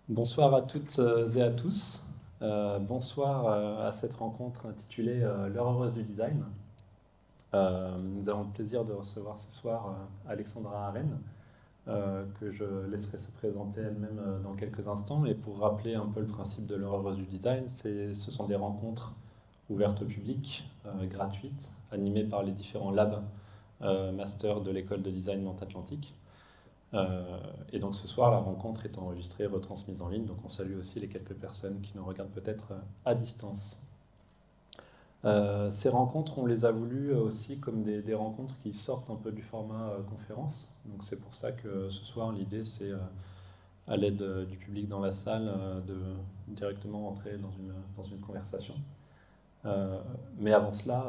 Bonsoir à toutes et à tous. Bonsoir à cette rencontre intitulée L'heure heureuse du design. Nous avons le plaisir de recevoir ce soir Alexandra Arène, que je laisserai se présenter elle-même dans quelques instants. Et pour rappeler un peu le principe de l'heure heureuse du design, ce sont des rencontres ouvertes au public, gratuites, animées par les différents labs masters de l'école de design Nantes Atlantique. Et donc ce soir, la rencontre est enregistrée et retransmise en ligne, donc on salue aussi les quelques personnes qui nous regardent peut-être à distance. Ces rencontres, on les a voulues aussi comme des rencontres qui sortent un peu du format conférence. Donc c'est pour ça que ce soir, l'idée c'est, à l'aide du public dans la salle, de directement entrer dans une conversation. Mais avant cela,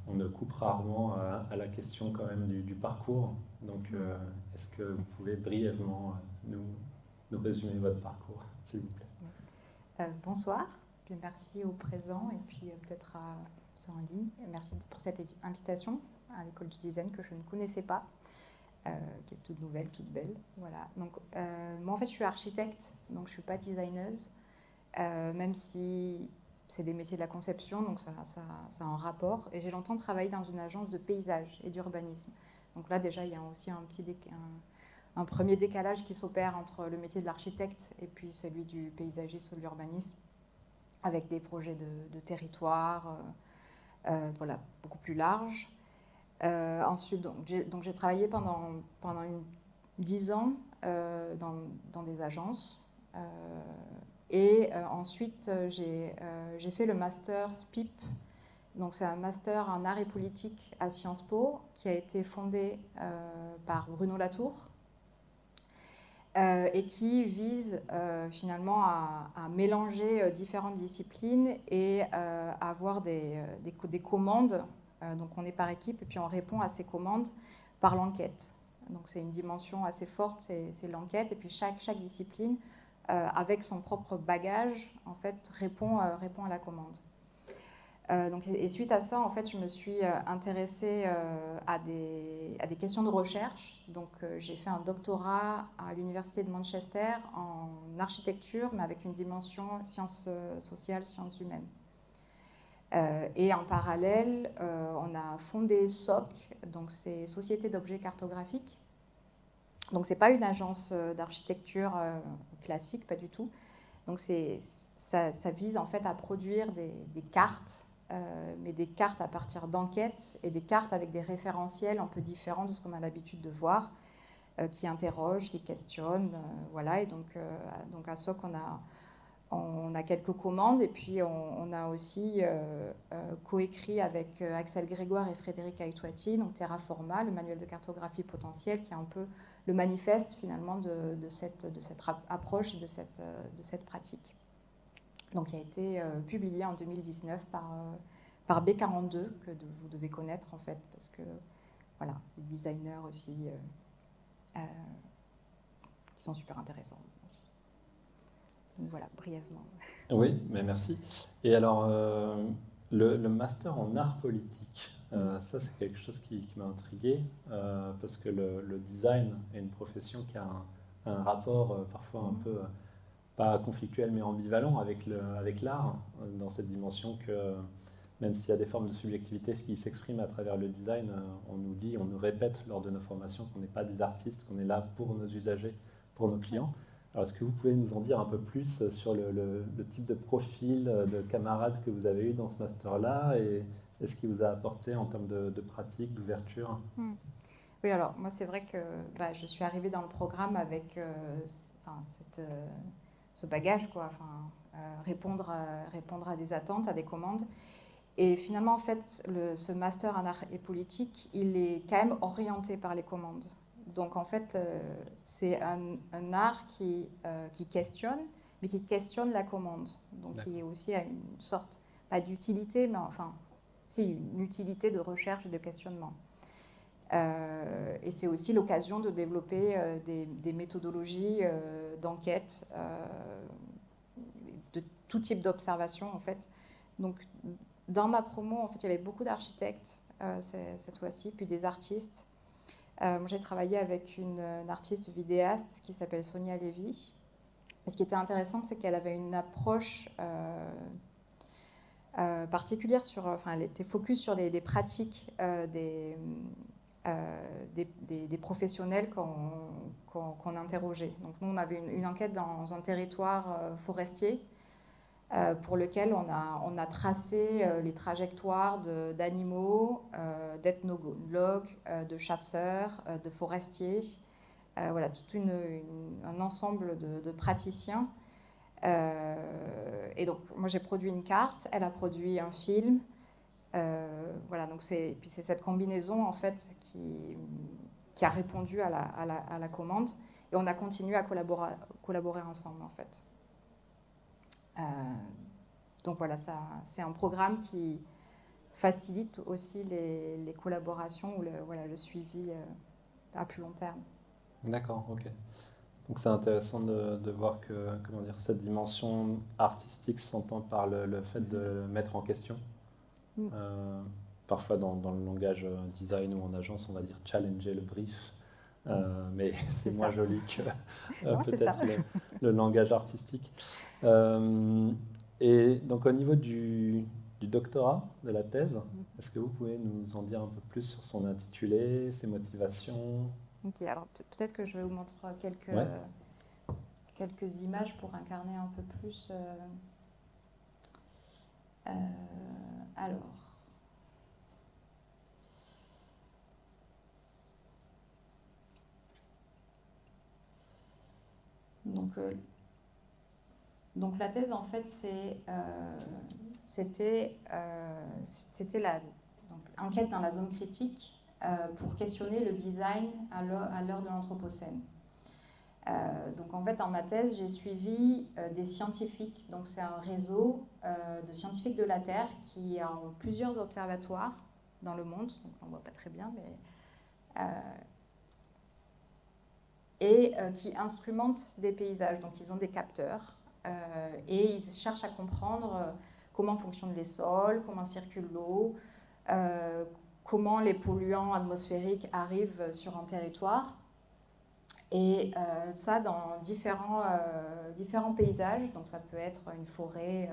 on ne coupe rarement à la question quand même du parcours. Donc, est-ce que vous pouvez brièvement nous résumer votre parcours, s'il vous plaît? Bonsoir, puis merci aux présents et puis peut-être à ceux en ligne. Merci pour cette invitation à l'école du design que je ne connaissais pas, qui est toute nouvelle, toute belle. Voilà. Donc, moi en fait je suis architecte, donc je ne suis pas designeuse, même si c'est des métiers de la conception, donc ça a un rapport. Et j'ai longtemps travaillé dans une agence de paysage et d'urbanisme. Donc là déjà il y a aussi un premier décalage qui s'opère entre le métier de l'architecte et puis celui du paysagiste ou de l'urbanisme, avec des projets de territoire, voilà, beaucoup plus larges. Ensuite, donc j'ai travaillé pendant 10 ans dans des agences. Ensuite, j'ai fait le master SPIP. Donc c'est un master en art et politique à Sciences Po qui a été fondé par Bruno Latour, et qui vise finalement à mélanger différentes disciplines et à avoir des commandes. Donc on est par équipe et puis on répond à ces commandes par l'enquête. Donc c'est une dimension assez forte, c'est l'enquête. Et puis chaque discipline, avec son propre bagage, en fait, répond à la commande. Et suite à ça, en fait, je me suis intéressée à des questions de recherche. Donc, j'ai fait un doctorat à l'université de Manchester en architecture, mais avec une dimension sciences sociales, sciences humaines. Et en parallèle, on a fondé SOC, donc c'est Société d'objets cartographiques. Donc, c'est pas une agence d'architecture classique, pas du tout. Donc, ça vise en fait à produire des cartes, mais des cartes à partir d'enquêtes et des cartes avec des référentiels un peu différents de ce qu'on a l'habitude de voir, qui interrogent, qui questionnent, voilà. Et donc à SOC, on a quelques commandes et puis on a aussi coécrit avec Axel Grégoire et Frédéric Aïtouati, donc Terraforma, le manuel de cartographie potentielle, qui est un peu le manifeste finalement de cette approche et de cette pratique. Donc, il a été publié en 2019 par B42, que vous devez connaître en fait, parce que voilà, c'est des designers aussi qui sont super intéressants. Donc voilà, brièvement. Oui, mais merci. Et alors, le master en art politique, ça c'est quelque chose qui m'a intrigué, parce que le design est une profession qui a un rapport parfois un peu, pas conflictuel, mais ambivalent avec l'art, dans cette dimension que même s'il y a des formes de subjectivité qui s'expriment à travers le design, on nous répète lors de nos formations qu'on n'est pas des artistes, qu'on est là pour nos usagers, pour nos clients. Alors, est-ce que vous pouvez nous en dire un peu plus sur le type de profil de camarades que vous avez eu dans ce master-là et ce qui vous a apporté en termes de pratique, d'ouverture? Oui, alors moi c'est vrai que je suis arrivée dans le programme avec ce bagage, quoi, répondre à des attentes, à des commandes. Et finalement, en fait, ce master en art et politique, il est quand même orienté par les commandes. Donc, en fait, c'est un art qui questionne, mais qui questionne la commande. Donc, qui est aussi à une sorte, pas d'utilité, mais enfin, c'est une utilité de recherche et de questionnement. Et c'est aussi l'occasion de développer des méthodologies d'enquête, de tout type d'observation, en fait. Donc, dans ma promo, en fait, il y avait beaucoup d'architectes cette fois-ci, puis des artistes. Moi, j'ai travaillé avec une artiste vidéaste qui s'appelle Sonia Lévy. Et ce qui était intéressant, c'est qu'elle avait une approche particulière elle était focus sur des pratiques des professionnels qu'on interrogeait. Donc nous, on avait une enquête dans un territoire forestier pour lequel on a tracé les trajectoires d'animaux, d'ethnologues, de chasseurs, de forestiers, voilà, tout un ensemble de praticiens. Et donc, moi, j'ai produit une carte, elle a produit un film. Voilà, donc c'est cette combinaison, en fait, qui a répondu à la commande. Et on a continué à collaborer ensemble, en fait. Donc voilà, c'est un programme qui facilite aussi les collaborations ou le suivi à plus long terme. D'accord, ok. Donc c'est intéressant de voir que comment dire, cette dimension artistique s'entend par le fait de mettre en question. Parfois dans le langage design ou en agence, on va dire challenger le brief. Mais c'est moins joli que peut-être le langage artistique. Et donc au niveau du doctorat, de la thèse, est-ce que vous pouvez nous en dire un peu plus sur son intitulé, ses motivations? Ok, alors peut-être que je vais vous montrer quelques images pour incarner un peu plus. Alors. Donc la thèse, en fait, c'était enquête dans la zone critique pour questionner le design à l'heure de l'Anthropocène. Donc en fait, dans ma thèse, j'ai suivi des scientifiques. Donc c'est un réseau de scientifiques de la Terre qui a plusieurs observatoires dans le monde. Donc on ne voit pas très bien, mais et qui instrumentent des paysages. Donc ils ont des capteurs et ils cherchent à comprendre comment fonctionnent les sols, comment circule l'eau, comment les polluants atmosphériques arrivent sur un territoire. Et ça dans différents paysages. Donc ça peut être une forêt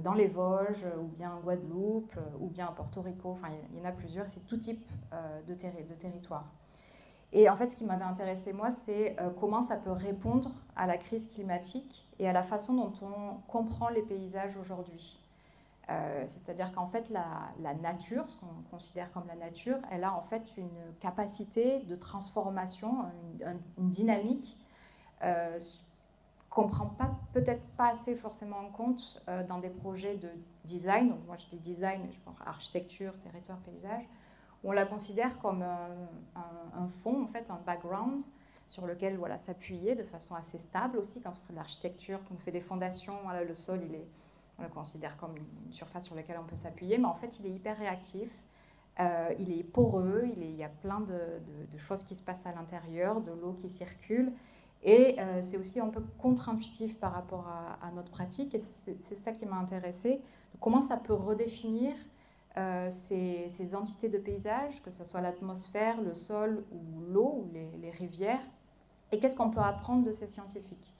dans les Vosges, ou bien en Guadeloupe, ou bien à Porto Rico. Enfin, il y en a plusieurs. C'est tout type de territoire. Et en fait, ce qui m'avait intéressé, moi, c'est comment ça peut répondre à la crise climatique et à la façon dont on comprend les paysages aujourd'hui. C'est-à-dire qu'en fait, la nature, ce qu'on considère comme la nature, elle a en fait une capacité de transformation, une dynamique qu'on ne prend peut-être pas assez forcément en compte dans des projets de design. Donc moi, je dis design, je pense architecture, territoire, paysage. On la considère comme un fond, en fait, un background sur lequel s'appuyer de façon assez stable aussi. Quand on fait de l'architecture, quand on fait des fondations, le sol, on le considère comme une surface sur laquelle on peut s'appuyer, mais en fait, il est hyper réactif, il est poreux, il y a plein de choses qui se passent à l'intérieur, de l'eau qui circule, et c'est aussi un peu contre-intuitif par rapport à notre pratique, et c'est ça qui m'a intéressée. Comment ça peut redéfinir ces entités de paysage, que ce soit l'atmosphère, le sol ou l'eau, ou les rivières, et qu'est-ce qu'on peut apprendre de ces scientifiques.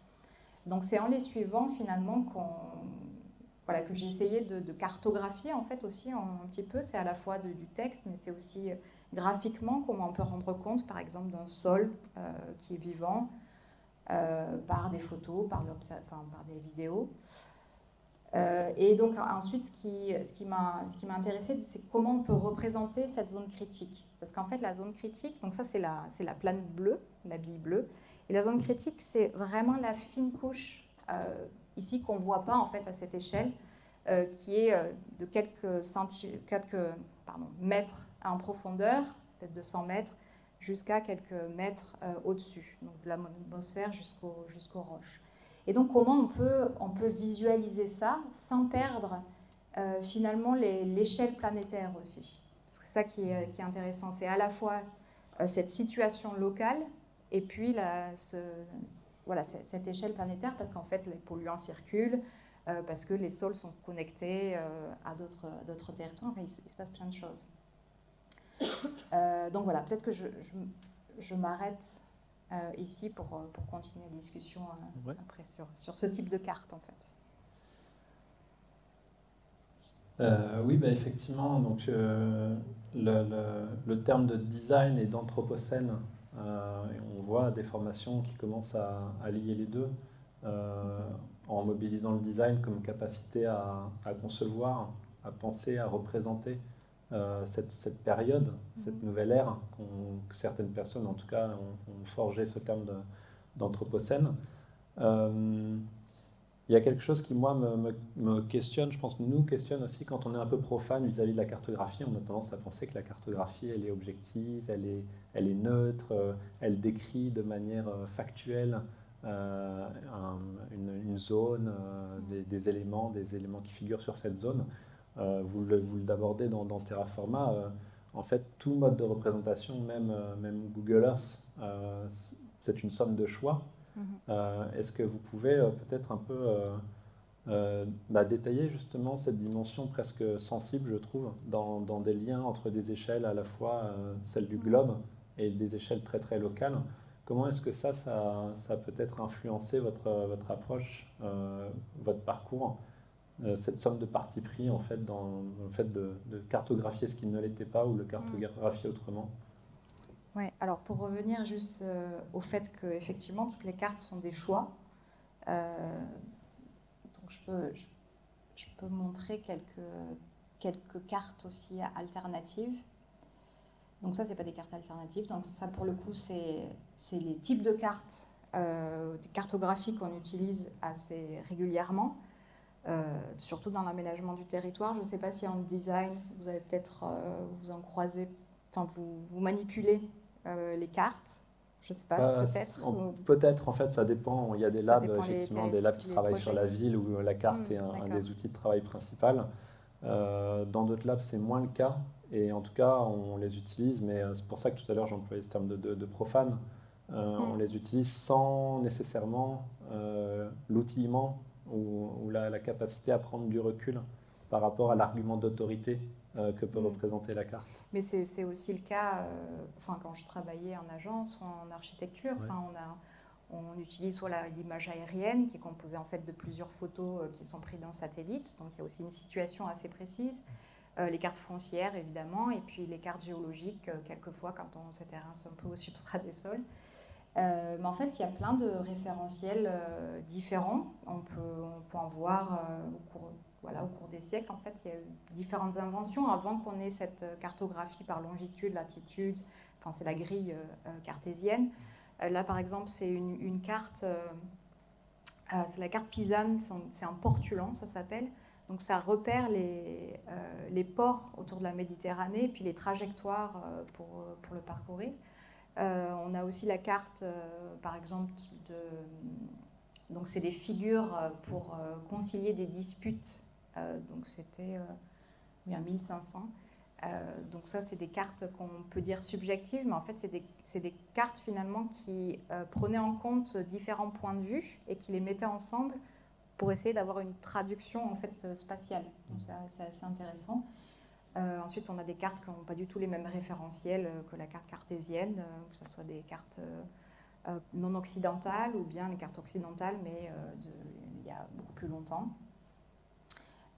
Donc c'est en les suivant finalement que j'ai essayé de cartographier en fait aussi un petit peu. C'est à la fois du texte, mais c'est aussi graphiquement comment on peut rendre compte par exemple d'un sol qui est vivant par des photos, par des vidéos. Et donc ensuite, ce qui m'a intéressé, c'est comment on peut représenter cette zone critique. Parce qu'en fait, la zone critique, donc ça c'est la planète bleue, la bille bleue, et la zone critique, c'est vraiment la fine couche ici qu'on ne voit pas en fait à cette échelle, qui est de quelques mètres en profondeur, peut-être de 100 mètres, jusqu'à quelques mètres au-dessus, donc de l'atmosphère jusqu'aux roches. Et donc comment on peut visualiser ça sans perdre finalement l'échelle planétaire aussi. Parce que c'est ça qui est intéressant, c'est à la fois cette situation locale et puis cette échelle planétaire, parce qu'en fait les polluants circulent, parce que les sols sont connectés à d'autres territoires, enfin, il se passe plein de choses. Donc voilà, peut-être que je m'arrête ici pour continuer la discussion Ouais. après sur ce type de carte en fait. Oui, bah, effectivement, donc, le terme de design et d'anthropocène, et on voit des formations qui commencent à lier les deux, en mobilisant le design comme capacité à concevoir, à penser, à représenter cette période, cette nouvelle ère, que certaines personnes en tout cas ont forgé ce terme d'anthropocène. Il y a quelque chose qui, moi, me questionne, je pense que nous questionne aussi quand on est un peu profane vis-à-vis de la cartographie. On a tendance à penser que la cartographie, elle est objective, elle est neutre, elle décrit de manière factuelle une zone, des éléments qui figurent sur cette zone. Vous l'abordez dans Terraforma. En fait, tout mode de représentation, même Google Earth, c'est une somme de choix. Est-ce que vous pouvez peut-être un peu détailler justement cette dimension presque sensible, je trouve, dans des liens entre des échelles à la fois celle du globe et des échelles très très locales? Comment est-ce que ça a peut-être influencé votre approche, votre parcours, cette somme de parti pris en fait dans le fait de cartographier ce qui ne l'était pas ou le cartographier autrement? Ouais, alors pour revenir juste au fait que effectivement toutes les cartes sont des choix, donc je peux montrer quelques cartes aussi alternatives. Donc ça, c'est pas des cartes alternatives. Donc ça, pour le coup, c'est les types de cartes, des cartographies qu'on utilise assez régulièrement, surtout dans l'aménagement du territoire. Je ne sais pas si en design, vous avez peut-être vous en croisez, enfin vous manipulez les cartes. Je ne sais pas, peut-être. Peut-être, en fait, ça dépend. Il y a des labs, effectivement, des labs qui travaillent projets. sur la ville où la carte est un des outils de travail principal. Dans d'autres labs, c'est moins le cas. Et en tout cas, on les utilise, mais c'est pour ça que tout à l'heure, j'employais ce terme de profane. On les utilise sans nécessairement l'outillement ou la capacité à prendre du recul par rapport à l'argument d'autorité que peut représenter la carte. Mais c'est aussi le cas quand je travaillais en agence ou en architecture. Ouais. On utilise soit l'image aérienne qui est composée en fait de plusieurs photos qui sont prises d'un satellite. Donc il y a aussi une situation assez précise. Les cartes foncières évidemment, et puis les cartes géologiques, quelquefois quand ces terrains sont un peu au substrat des sols. Mais en fait, il y a plein de référentiels différents. On peut en voir au cours des siècles. En fait, il y a eu différentes inventions avant qu'on ait cette cartographie par longitude, latitude. Enfin, c'est la grille cartésienne. Là, par exemple, c'est une carte. C'est la carte Pisane. C'est un portulan, ça s'appelle. Donc, ça repère les ports autour de la Méditerranée, puis les trajectoires pour le parcourir. On a aussi la carte, par exemple, donc c'est des figures pour concilier des disputes. Donc c'était bien 1500. Donc ça, c'est des cartes qu'on peut dire subjectives, mais en fait, c'est des cartes finalement qui prenaient en compte différents points de vue et qui les mettaient ensemble pour essayer d'avoir une traduction en fait spatiale. Donc ça, c'est assez intéressant. Ensuite, on a des cartes qui n'ont pas du tout les mêmes référentiels que la carte cartésienne, que ce soit des cartes non occidentales ou bien les cartes occidentales, mais il y a beaucoup plus longtemps.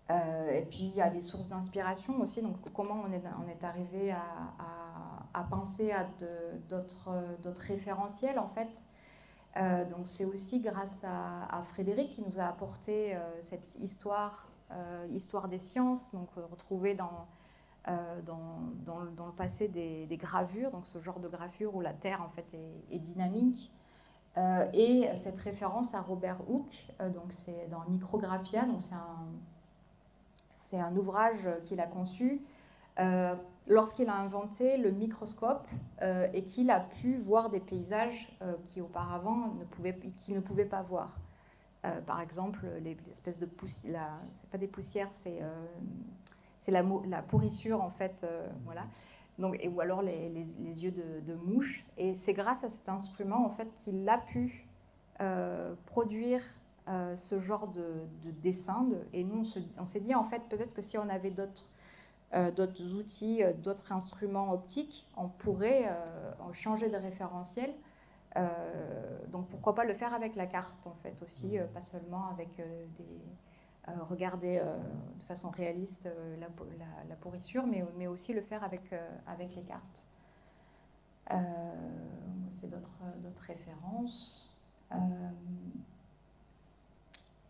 Et puis, il y a des sources d'inspiration aussi. Donc, comment on est arrivé à penser à d'autres référentiels, en fait. Donc, c'est aussi grâce à Frédéric qui nous a apporté cette histoire des sciences, donc retrouvée dans le passé des gravures, donc ce genre de gravure où la Terre en fait est dynamique. Et cette référence à Robert Hooke, donc c'est dans Micrographia, donc c'est un ouvrage qu'il a conçu lorsqu'il a inventé le microscope et qu'il a pu voir des paysages qu'il auparavant qu'il ne pouvait pas voir. Par exemple, l'espèce de poussière, c'est pas des poussières, c'est la pourrissure en fait, voilà. Donc, ou alors les yeux de mouche. Et c'est grâce à cet instrument en fait qu'il a pu produire ce genre de dessin. Et nous, on s'est dit en fait peut-être que si on avait d'autres outils, d'autres instruments optiques, on pourrait changer de référentiel Donc pourquoi pas le faire avec la carte en fait aussi, pas seulement avec regarder de façon réaliste la pourrissure, mais aussi le faire avec les cartes. C'est d'autres références.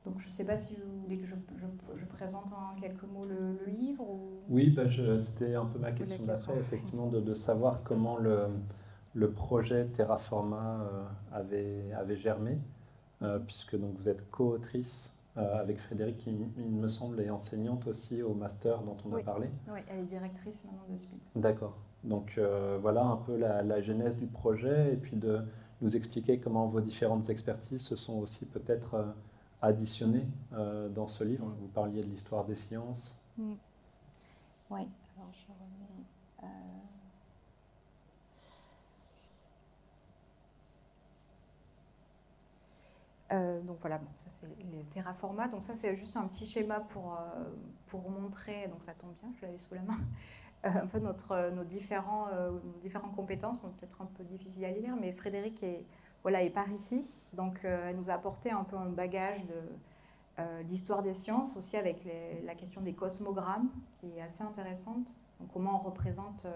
Donc je ne sais pas si vous voulez que je présente en quelques mots le livre ou... Oui, c'était un peu ma question d'après, effectivement, de savoir comment le projet Terraforma avait germé, puisque donc, vous êtes co-autrice avec Frédéric, qui, il me semble, est enseignante aussi au master dont on a parlé. Oui, elle est directrice maintenant de SPID. D'accord. Donc voilà un peu la genèse du projet, et puis de nous expliquer comment vos différentes expertises se sont aussi peut-être additionnées dans ce livre. Vous parliez de l'histoire des sciences. Oui, alors je remets... donc voilà, bon, ça c'est les Terraforma. Donc ça c'est juste un petit schéma pour montrer, donc ça tombe bien, je l'avais sous la main, un peu nos différentes compétences, sont peut-être un peu difficiles à lire, mais Frédéric est par ici, donc elle nous a apporté un peu un bagage d'histoire des sciences, aussi avec la question des cosmogrammes, qui est assez intéressante, donc comment on représente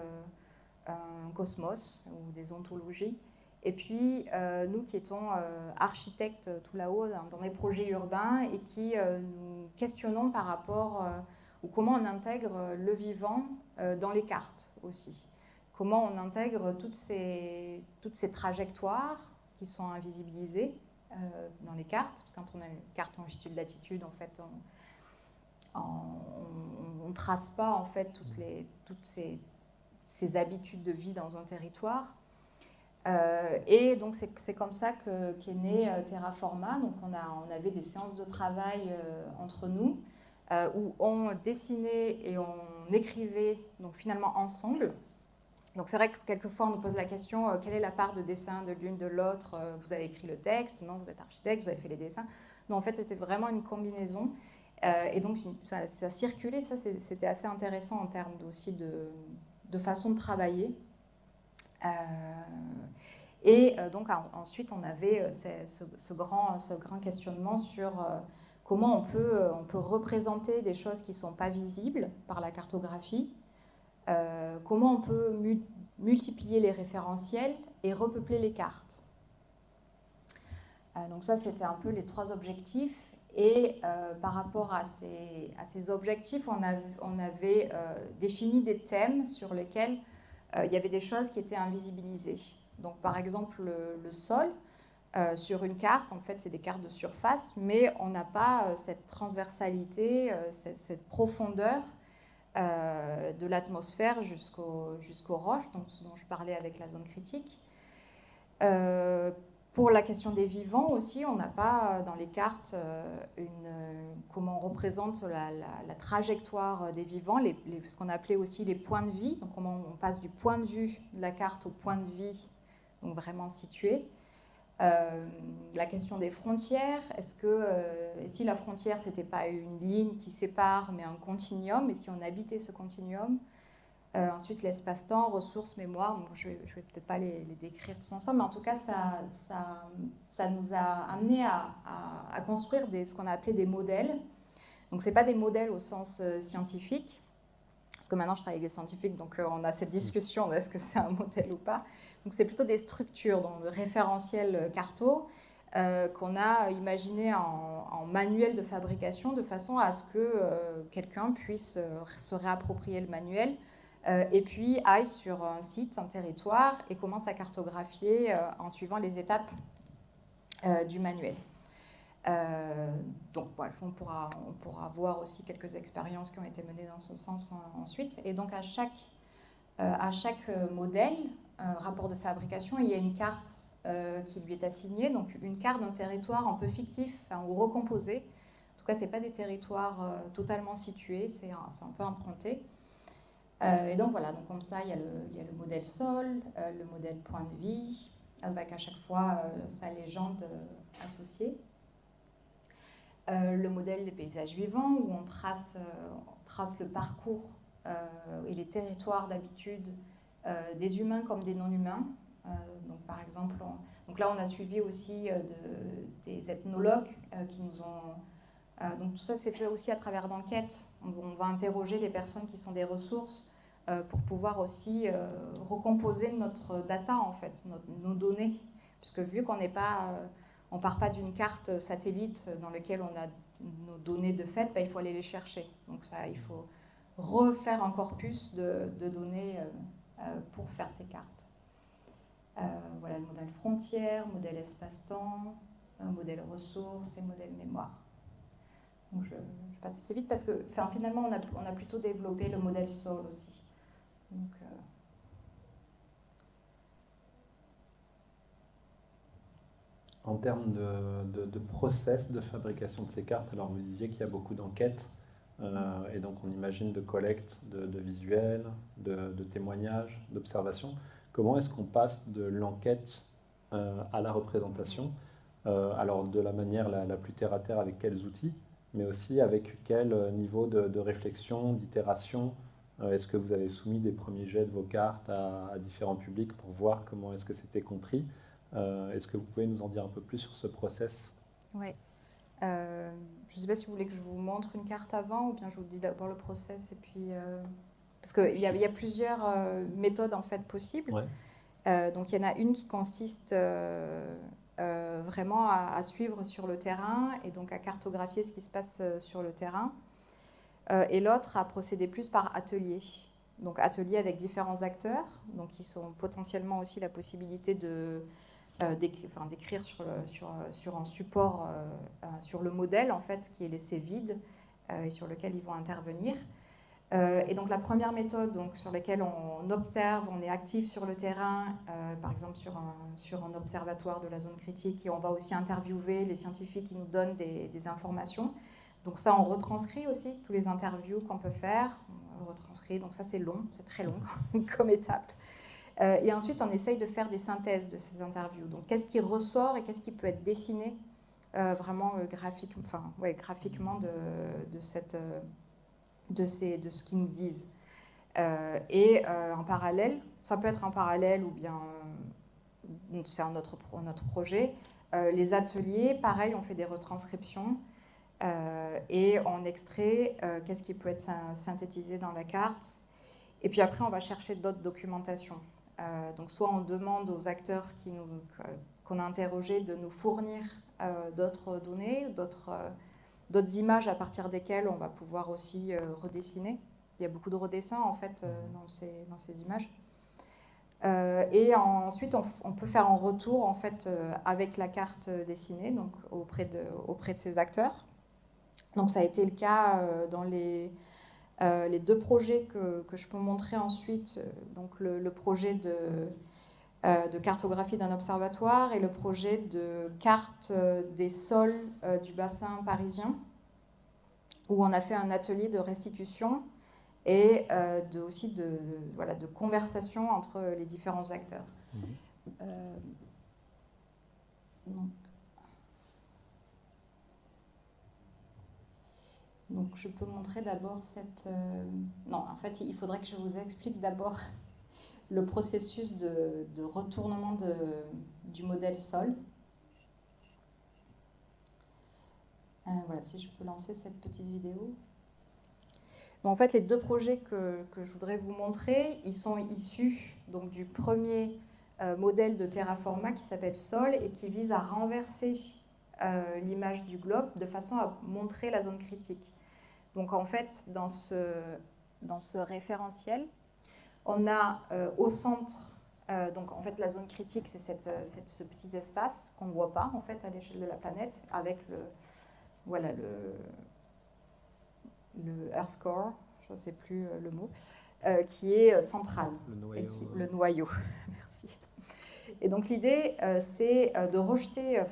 un cosmos ou des ontologies. Et puis, nous qui étions architectes tout là-haut dans les projets urbains et qui nous questionnons par rapport ou comment on intègre le vivant dans les cartes aussi. Comment on intègre toutes ces trajectoires qui sont invisibilisées dans les cartes. Quand on a une carte longitude-latitude, en fait, on ne trace pas en fait toutes ces habitudes de vie dans un territoire. Et donc c'est comme ça qu'est né Terraforma. Donc on avait des séances de travail entre nous où on dessinait et on écrivait donc finalement ensemble. Donc c'est vrai que quelquefois on nous pose la question quelle est la part de dessin de l'une de l'autre, vous avez écrit le texte, non vous êtes architecte, vous avez fait les dessins. Non, en fait c'était vraiment une combinaison et donc ça circulait, ça c'était assez intéressant en termes aussi de façon de travailler. Et donc ensuite on avait ce grand questionnement sur comment on peut représenter des choses qui ne sont pas visibles par la cartographie, comment on peut multiplier les référentiels et repeupler les cartes. Donc ça c'était un peu les 3 objectifs et par rapport à ces objectifs on avait défini des thèmes sur lesquels il y avait des choses qui étaient invisibilisées. Donc, par exemple, le sol, sur une carte, en fait, c'est des cartes de surface, mais on n'a pas cette transversalité, cette profondeur de l'atmosphère jusqu'aux roches, donc, dont je parlais avec la zone critique. Pour la question des vivants aussi, on n'a pas dans les cartes comment on représente la trajectoire des vivants, ce qu'on appelait aussi les points de vie, donc comment on passe du point de vue de la carte au point de vie, donc vraiment situé. La question des frontières, et si la frontière c'était pas une ligne qui sépare mais un continuum, et si on habitait ce continuum, ensuite l'espace-temps, ressources, mémoire, bon, je vais peut-être pas les décrire tous ensemble, mais en tout cas ça nous a amené à construire ce qu'on a appelé des modèles. Donc c'est pas des modèles au sens scientifique, parce que maintenant je travaille avec des scientifiques, donc on a cette discussion de est-ce que c'est un modèle ou pas. Donc c'est plutôt des structures, dans le référentiel carto, qu'on a imaginé en manuel de fabrication, de façon à ce que quelqu'un puisse se réapproprier le manuel, et puis aille sur un site, un territoire, et commence à cartographier en suivant les étapes du manuel. Donc voilà, on pourra voir aussi quelques expériences qui ont été menées dans ce sens ensuite. Et donc à chaque modèle, rapport de fabrication, il y a une carte qui lui est assignée, donc une carte d'un territoire un peu fictif ou recomposé. En tout cas, ce n'est pas des territoires totalement situés, c'est un peu emprunté. Et donc voilà, donc comme ça, il y a le modèle sol, le modèle point de vie, avec à chaque fois sa légende associée. Le modèle des paysages vivants, où on trace le parcours et les territoires d'habitude des humains comme des non-humains. Donc, par exemple, donc là, on a suivi aussi des ethnologues qui nous ont... donc, tout ça, c'est fait aussi à travers d'enquêtes. On va interroger les personnes qui sont des ressources pour pouvoir aussi recomposer notre data, en fait, nos données. Puisque vu qu'on n'est pas... on part pas d'une carte satellite dans laquelle on a nos données de fait, il faut aller les chercher. Donc, ça, il faut refaire un corpus de données pour faire ces cartes. Voilà le modèle frontière, modèle espace-temps, modèle ressources et modèle mémoire. Donc je passe assez vite parce que finalement on a plutôt développé le modèle SOL aussi. Donc, en termes de process de fabrication de ces cartes, alors vous disiez qu'il y a beaucoup d'enquêtes, et donc on imagine de collecte de visuels, de témoignages, d'observations. Comment est-ce qu'on passe de l'enquête à la représentation, alors de la manière la plus terre à terre, avec quels outils, mais aussi avec quel niveau de réflexion, d'itération. Est-ce que vous avez soumis des premiers jets de vos cartes à différents publics pour voir comment est-ce que c'était compris? Est-ce que vous pouvez nous en dire un peu plus sur ce process? Oui. Je ne sais pas si vous voulez que je vous montre une carte avant ou bien je vous dis d'abord le process et puis... Parce qu'il y a plusieurs méthodes en fait possibles. Ouais. Donc il y en a une qui consiste vraiment à suivre sur le terrain et donc à cartographier ce qui se passe sur le terrain. Et l'autre à procéder plus par atelier. Donc atelier avec différents acteurs, donc qui sont potentiellement aussi la possibilité d'écrire sur un support, sur le modèle en fait qui est laissé vide et sur lequel ils vont intervenir. Et donc la première méthode donc, sur laquelle on observe, on est actif sur le terrain, par exemple sur un observatoire de la zone critique, et on va aussi interviewer les scientifiques qui nous donnent des informations. Donc ça, on retranscrit aussi tous les interviews qu'on peut faire, on retranscrit, donc ça c'est long, c'est très long comme étape. Et ensuite, on essaye de faire des synthèses de ces interviews. Donc qu'est-ce qui ressort et qu'est-ce qui peut être dessiné vraiment graphiquement de ce qu'ils nous disent. En parallèle, ça peut être en parallèle ou bien c'est notre projet, les ateliers, pareil, on fait des retranscriptions et on extrait qu'est-ce qui peut être synthétisé dans la carte. Et puis après, on va chercher d'autres documentations. Donc soit on demande aux acteurs qu'on a interrogés de nous fournir d'autres données, d'autres images à partir desquelles on va pouvoir aussi redessiner. Il y a beaucoup de redessins en fait dans ces images. Et ensuite, on peut faire un retour en fait avec la carte dessinée, donc auprès de ces acteurs. Donc ça a été le cas dans les deux projets que je peux montrer ensuite. Donc le projet de cartographie d'un observatoire et le projet de carte des sols du bassin parisien, où on a fait un atelier de restitution et aussi de conversation entre les différents acteurs. Donc je peux montrer d'abord cette... Non, en fait, il faudrait que je vous explique d'abord le processus de retournement du modèle sol. Voilà, si je peux lancer cette petite vidéo. Bon, en fait, les deux projets que je voudrais vous montrer, ils sont issus donc, du premier modèle de Terraforma qui s'appelle Sol et qui vise à renverser l'image du globe de façon à montrer la zone critique. Donc en fait, dans ce référentiel, on a au centre, donc en fait la zone critique, c'est ce petit espace qu'on ne voit pas en fait à l'échelle de la planète, avec le Earth Core, je ne sais plus le mot, qui est central. Le noyau. Le noyau, merci. Et donc l'idée, c'est de rejeter,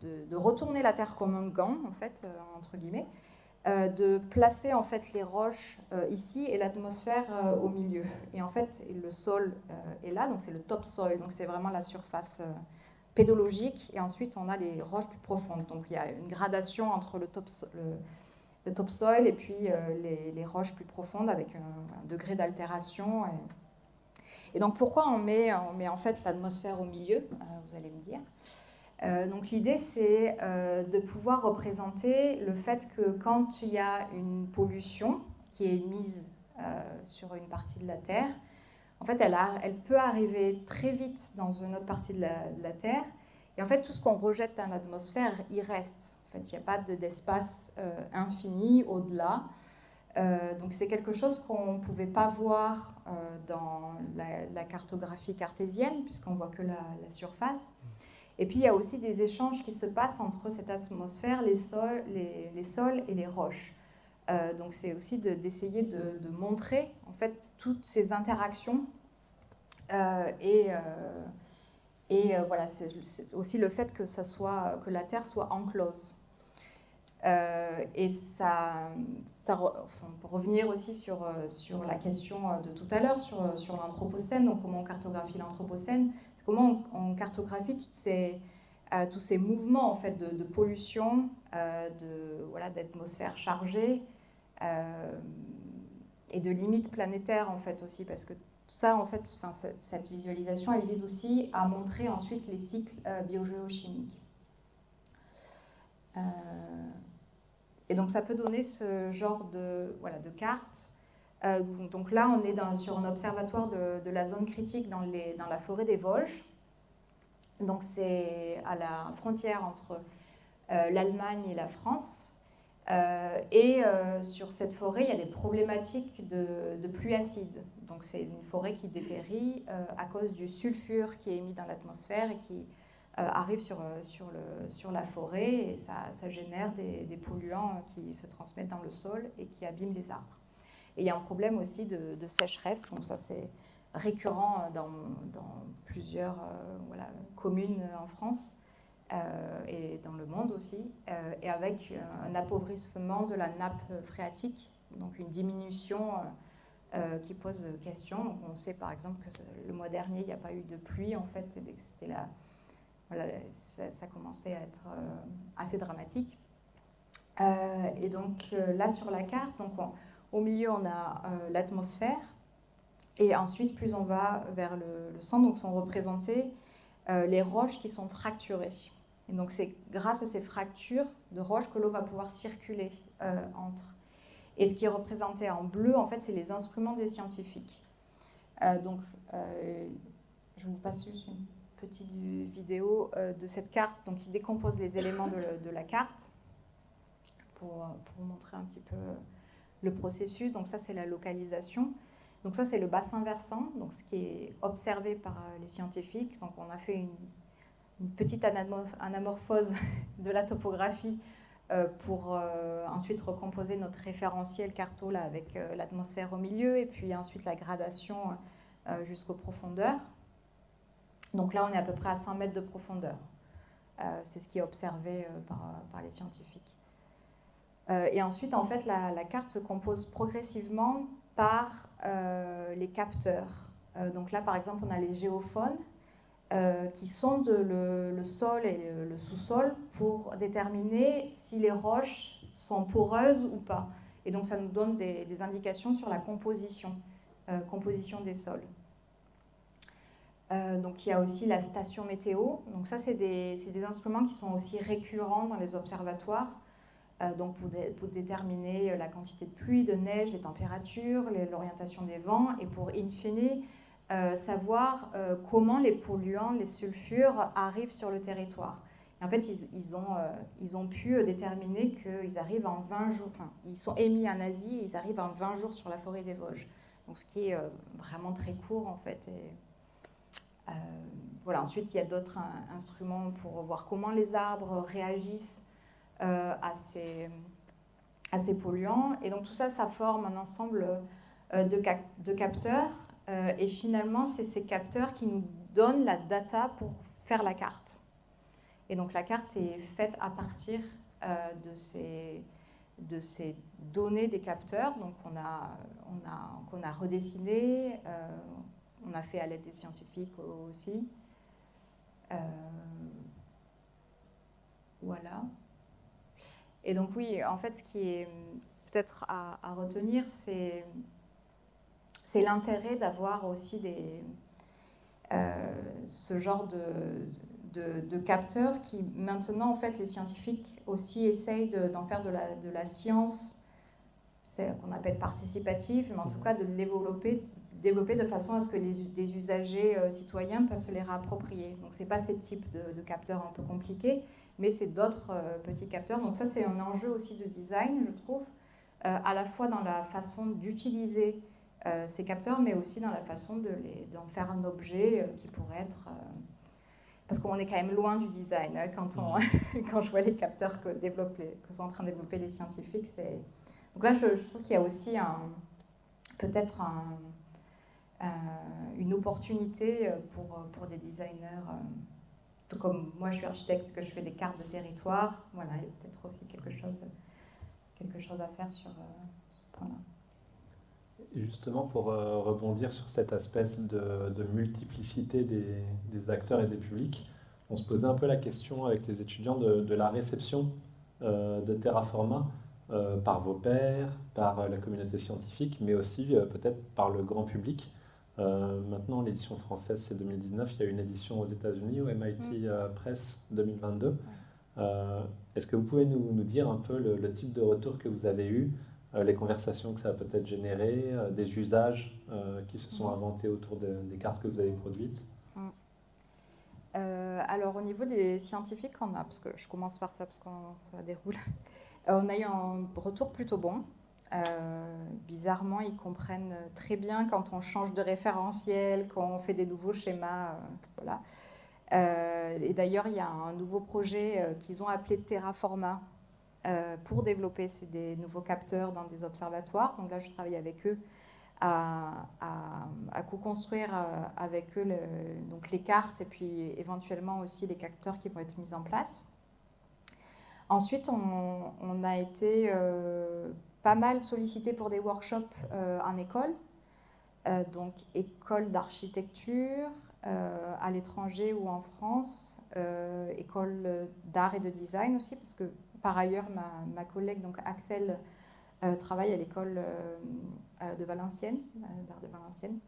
de retourner la Terre comme un gant, en fait, entre guillemets, de placer en fait les roches ici et l'atmosphère au milieu. Et en fait, le sol est là, donc c'est le topsoil, donc c'est vraiment la surface pédologique. Et ensuite, on a les roches plus profondes. Donc il y a une gradation entre le topsoil et puis les roches plus profondes avec un degré d'altération. Et donc pourquoi on met en fait l'atmosphère au milieu, vous allez me dire. Donc l'idée c'est de pouvoir représenter le fait que quand il y a une pollution qui est mise sur une partie de la Terre, en fait elle peut arriver très vite dans une autre partie de la Terre, et en fait tout ce qu'on rejette dans l'atmosphère, il reste. En fait il n'y a pas d'espace infini au-delà. Donc c'est quelque chose qu'on ne pouvait pas voir dans la cartographie cartésienne, puisqu'on voit que la surface. Et puis il y a aussi des échanges qui se passent entre cette atmosphère, les sols et les roches. Donc c'est aussi d'essayer de montrer en fait toutes ces interactions et voilà, c'est aussi le fait que la Terre soit enclose. Et pour revenir aussi sur la question de tout à l'heure, sur l'Anthropocène, donc comment on cartographie l'Anthropocène, c'est comment on cartographie tous ces mouvements en fait, de pollution, d'atmosphère chargée et de limites planétaires en fait aussi, parce que ça, en fait, cette visualisation, elle vise aussi à montrer ensuite les cycles biogéochimiques. Et donc ça peut donner ce genre de carte. Donc là, on est sur un observatoire de la zone critique dans la forêt des Vosges. Donc c'est à la frontière entre l'Allemagne et la France. Sur cette forêt, il y a des problématiques de pluie acide. Donc c'est une forêt qui dépérit à cause du sulfure qui est émis dans l'atmosphère et qui arrive sur la forêt, et ça génère des polluants qui se transmettent dans le sol et qui abîment les arbres. Et il y a un problème aussi de sécheresse, donc ça c'est récurrent dans plusieurs communes en France et dans le monde aussi, et avec un appauvrissement de la nappe phréatique, donc une diminution qui pose question. Donc on sait par exemple que le mois dernier, il n'y a pas eu de pluie, en fait, c'était ça commençait à être assez dramatique. Et donc là sur la carte, donc au milieu on a l'atmosphère, et ensuite plus on va vers le centre, donc sont représentées les roches qui sont fracturées. Et donc c'est grâce à ces fractures de roches que l'eau va pouvoir circuler entre. Et ce qui est représenté en bleu, en fait, c'est les instruments des scientifiques. Je vous passe juste une petite vidéo de cette carte, donc qui décompose les éléments de la carte pour vous montrer un petit peu le processus. Donc ça, c'est la localisation. Donc ça, c'est le bassin versant, donc ce qui est observé par les scientifiques. Donc on a fait une petite anamorphose de la topographie pour ensuite recomposer notre référentiel carto là, avec l'atmosphère au milieu, et puis ensuite la gradation jusqu'aux profondeurs. Donc là, on est à peu près à 100 mètres de profondeur. C'est ce qui est observé par les scientifiques. Et ensuite, en fait, la carte se compose progressivement par les capteurs. Donc là, par exemple, on a les géophones qui sondent le sol et le sous-sol pour déterminer si les roches sont poreuses ou pas. Et donc, ça nous donne des indications sur la composition des sols. Donc, il y a aussi la station météo. Donc, ça, c'est des instruments qui sont aussi récurrents dans les observatoires. Donc pour déterminer la quantité de pluie, de neige, les températures, l'orientation des vents, et pour in fine savoir comment les polluants, les sulfures arrivent sur le territoire. Et en fait, ils ont pu déterminer qu'ils arrivent en 20 jours, enfin, ils sont émis en Asie et ils arrivent en 20 jours sur la forêt des Vosges. Donc ce qui est vraiment très court en fait. Et, voilà. Ensuite, il y a d'autres instruments pour voir comment les arbres réagissent à ces polluants. Et donc tout ça, ça forme un ensemble de capteurs. Et finalement, c'est ces capteurs qui nous donnent la data pour faire la carte. Et donc la carte est faite à partir de ces données des capteurs. Donc qu'on a redessiné, on a fait à l'aide des scientifiques aussi. Voilà. Et donc oui, en fait, ce qui est peut-être à retenir, c'est c'est l'intérêt d'avoir aussi ce genre de capteurs qui, maintenant, en fait, les scientifiques aussi essayent d'en faire de la science, c'est qu'on appelle participative, mais en tout cas de le développer de façon à ce que des usagers citoyens peuvent se les réapproprier. Donc c'est pas ces types de capteurs un peu compliqués, mais c'est d'autres petits capteurs. Donc ça c'est un enjeu aussi de design, je trouve, à la fois dans la façon d'utiliser ces capteurs, mais aussi dans la façon d'en faire un objet qui pourrait être... parce qu'on est quand même loin du design. Hein, quand je vois les capteurs que sont en train de développer les scientifiques, c'est... Donc là, je trouve qu'il y a aussi peut-être une opportunité pour des designers. Tout comme moi, je suis architecte, que je fais des cartes de territoire. Voilà, il y a peut-être aussi quelque chose à faire sur ce point-là. Et justement, pour rebondir sur cet aspect de multiplicité des acteurs et des publics, on se posait un peu la question avec les étudiants de la réception de Terraforma par vos pairs, par la communauté scientifique, mais aussi peut-être par le grand public. Maintenant, l'édition française, c'est 2019. Il y a une édition aux États-Unis, au MIT Press 2022. Est-ce que vous pouvez nous dire un peu le type de retour que vous avez eu, les conversations que ça a peut-être généré, des usages qui se sont inventés autour des cartes que vous avez produites? Alors, au niveau des scientifiques, parce que je commence par ça, parce que ça déroule, on a eu un retour plutôt bon. Bizarrement, ils comprennent très bien quand on change de référentiel, quand on fait des nouveaux schémas. Voilà. Et d'ailleurs, il y a un nouveau projet qu'ils ont appelé Terraforma pour développer des nouveaux capteurs dans des observatoires. Donc là, je travaille avec eux à co-construire avec eux donc les cartes et puis éventuellement aussi les capteurs qui vont être mis en place. Ensuite, on a été pas mal sollicité pour des workshops en école, donc école d'architecture à l'étranger ou en France, école d'art et de design aussi, parce que par ailleurs, ma collègue, donc Axel, travaille à l'école de Valenciennes, d'art de Valenciennes.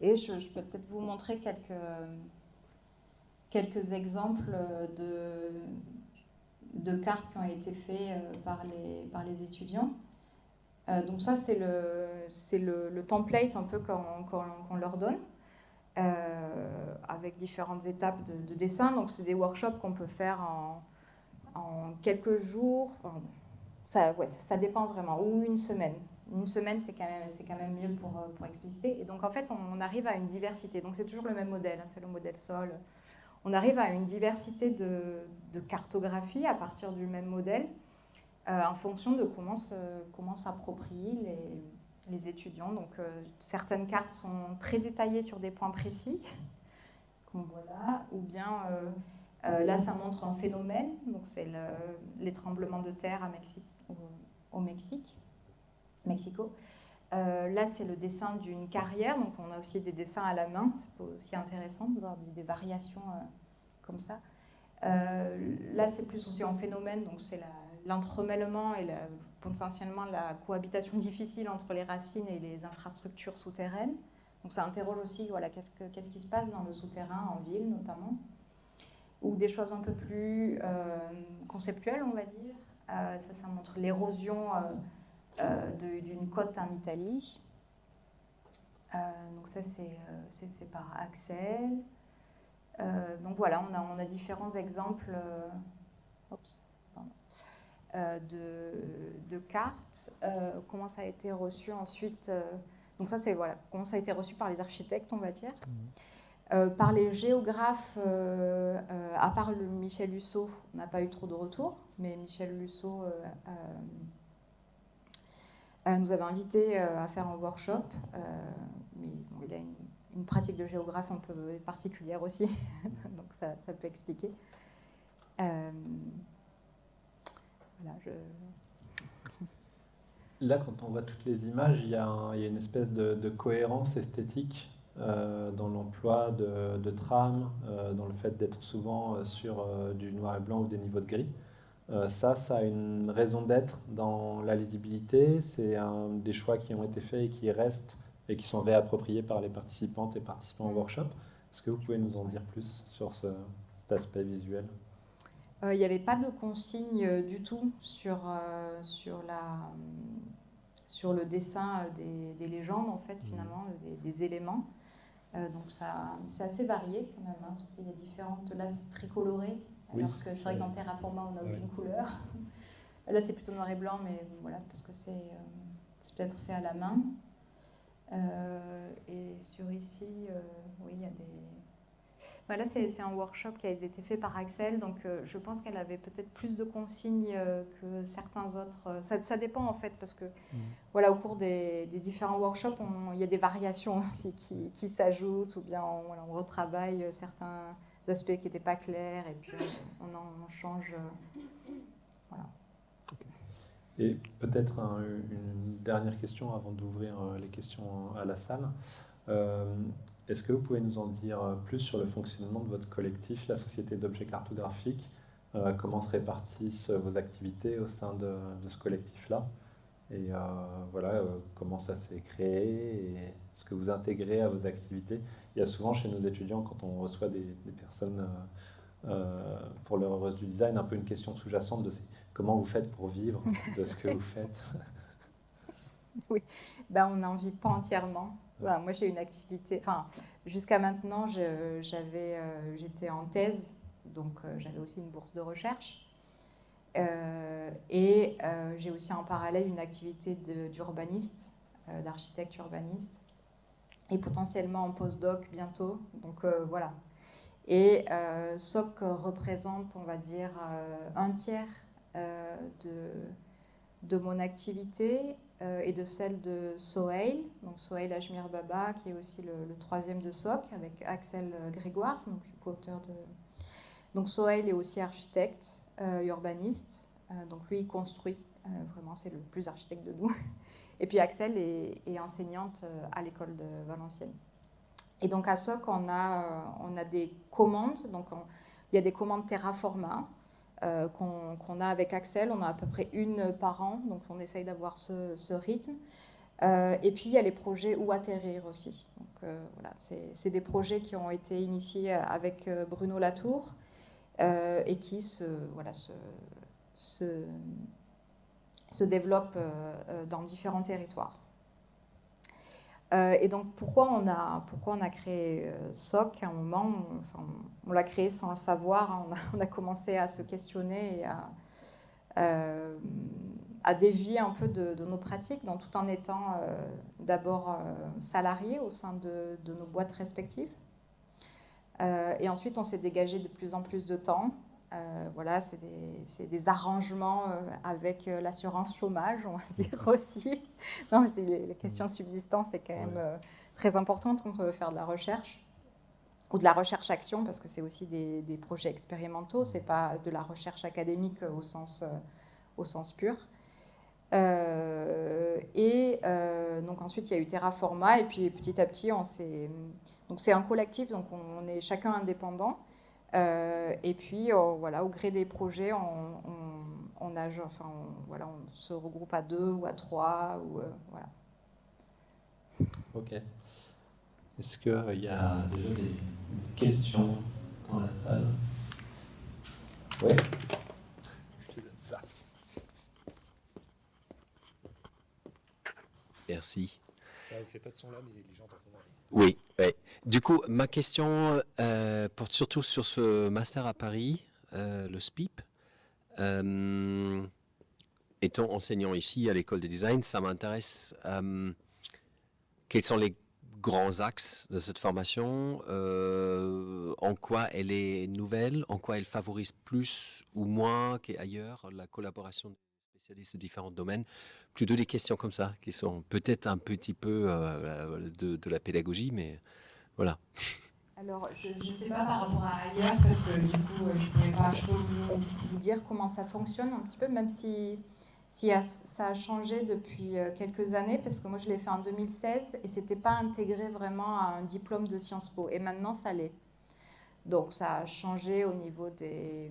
Et je peux peut-être vous montrer quelques exemples de cartes qui ont été faites par les étudiants. Donc ça, c'est le template un peu qu'on leur donne, avec différentes étapes de dessin. Donc c'est des workshops qu'on peut faire en quelques jours. Ça dépend vraiment, ou une semaine. Une semaine, c'est quand même mieux pour expliciter. Et donc, en fait, on arrive à une diversité. Donc, c'est toujours le même modèle, hein, c'est le modèle Sol. On arrive à une diversité de cartographie à partir du même modèle, en fonction de comment s'approprient les étudiants. Donc, certaines cartes sont très détaillées sur des points précis, comme voilà, ou bien... là, ça montre un phénomène, donc c'est les tremblements de terre au Mexico. Là, c'est le dessin d'une carrière, donc on a aussi des dessins à la main, c'est aussi intéressant d'avoir des variations comme ça. Là, c'est plus aussi en phénomène, donc c'est l'entremêlement et potentiellement la cohabitation difficile entre les racines et les infrastructures souterraines. Donc ça interroge aussi, voilà, qu'est-ce qui se passe dans le souterrain, en ville notamment. Ou des choses un peu plus conceptuelles, on va dire. Ça montre l'érosion d'une côte en Italie. Donc ça, c'est fait par Axel. Donc voilà, on a différents exemples de cartes. Comment ça a été reçu ensuite donc ça, c'est voilà, comment ça a été reçu par les architectes, on va dire. Par les géographes, à part Michel Husseau, on n'a pas eu trop de retours, mais Michel Husseau nous avait invités à faire un workshop, mais bon, il a une pratique de géographe un peu particulière aussi, donc ça peut expliquer. Voilà, Là, quand on voit toutes les images, il y a une espèce de cohérence esthétique dans l'emploi de trames, dans le fait d'être souvent sur du noir et blanc ou des niveaux de gris. Ça a une raison d'être dans la lisibilité. C'est des choix qui ont été faits et qui restent et qui sont réappropriés par les participantes et participants au workshop. Est-ce que vous pouvez nous en dire plus sur cet aspect visuel? Il n'y avait pas de consigne du tout sur le dessin des légendes, en fait, finalement, des éléments. Donc c'est assez varié quand même, hein, parce qu'il y a différentes... Là, c'est très coloré, alors que c'est vrai que dans Terraforma, on n'a aucune couleur. Là, c'est plutôt noir et blanc, mais voilà, parce que c'est peut-être fait à la main. Et sur ici, oui, il y a des... Voilà, c'est un workshop qui a été fait par Axel, donc je pense qu'elle avait peut-être plus de consignes que certains autres. Ça dépend en fait, parce que voilà, au cours des différents workshops, il y a des variations aussi qui s'ajoutent, ou bien on retravaille certains aspects qui n'étaient pas clairs, et puis on change. Voilà. Et peut-être une dernière question avant d'ouvrir les questions à la salle. Est-ce que vous pouvez nous en dire plus sur le fonctionnement de votre collectif, la Société d'objets cartographiques? Comment se répartissent vos activités au sein de ce collectif-là? Et voilà, comment ça s'est créé et ce que vous intégrez à vos activités. Il y a souvent chez nos étudiants, quand on reçoit des personnes pour leur heureuse du design, un peu une question sous-jacente de comment vous faites pour vivre de ce que vous faites? Oui, ben, on n'en vit pas entièrement. Voilà, moi, j'ai une activité... Enfin, jusqu'à maintenant, j'étais en thèse, donc j'avais aussi une bourse de recherche. Et j'ai aussi en parallèle une activité d'urbaniste, d'architecte urbaniste, et potentiellement en postdoc bientôt. Donc voilà. Et SOC représente, on va dire, un tiers de mon activité et de celle de Sohail, donc Sohail Ajmer Baba, qui est aussi le troisième de SOC, avec Axel Grégoire, donc co-auteur de... Donc Sohail est aussi architecte, urbaniste, donc lui il construit, vraiment c'est le plus architecte de nous. Et puis Axel est enseignante à l'école de Valenciennes. Et donc à SOC on a des commandes, donc il y a des commandes Terraforma, qu'on a avec Axel, on a à peu près une par an, donc on essaye d'avoir ce rythme. Et puis il y a les projets Où atterrir aussi. Donc voilà, c'est des projets qui ont été initiés avec Bruno Latour et qui se développent dans différents territoires. Et donc pourquoi on a créé SOC à un moment, on l'a créé sans le savoir, hein, on a commencé à se questionner et à dévier un peu de nos pratiques, donc tout en étant d'abord salariés au sein de nos boîtes respectives. Et ensuite on s'est dégagé de plus en plus de temps. Voilà, c'est des arrangements avec l'assurance chômage, on va dire aussi. Non, mais les questions de subsistance, c'est quand même très importante quand on veut faire de la recherche ou de la recherche-action, parce que c'est aussi des projets expérimentaux, c'est pas de la recherche académique au sens pur. Donc ensuite, il y a eu Terraforma, et puis petit à petit, donc c'est un collectif, donc on est chacun indépendant. Et puis, voilà, au gré des projets, on se regroupe à 2 ou à 3. Voilà. Ok. Est-ce qu'il y a déjà des questions dans la salle? Oui. Je te donne ça. Merci. Ça ne fait pas de son là, mais les gens t'entendent. Oui, oui. Du coup, ma question porte surtout sur ce master à Paris, le SPIP. Étant enseignant ici à l'école de design, ça m'intéresse. Quels sont les grands axes de cette formation? En quoi elle est nouvelle? En quoi elle favorise plus ou moins qu'ailleurs la collaboration de spécialistes de différents domaines? Plutôt des questions comme ça, qui sont peut-être un petit peu de la pédagogie, mais voilà. Alors, je ne sais pas par rapport à ailleurs, parce que du coup, je peux vous dire comment ça fonctionne un petit peu, même si ça a changé depuis quelques années, parce que moi, je l'ai fait en 2016 et ce n'était pas intégré vraiment à un diplôme de Sciences Po. Et maintenant, ça l'est. Donc, ça a changé au niveau des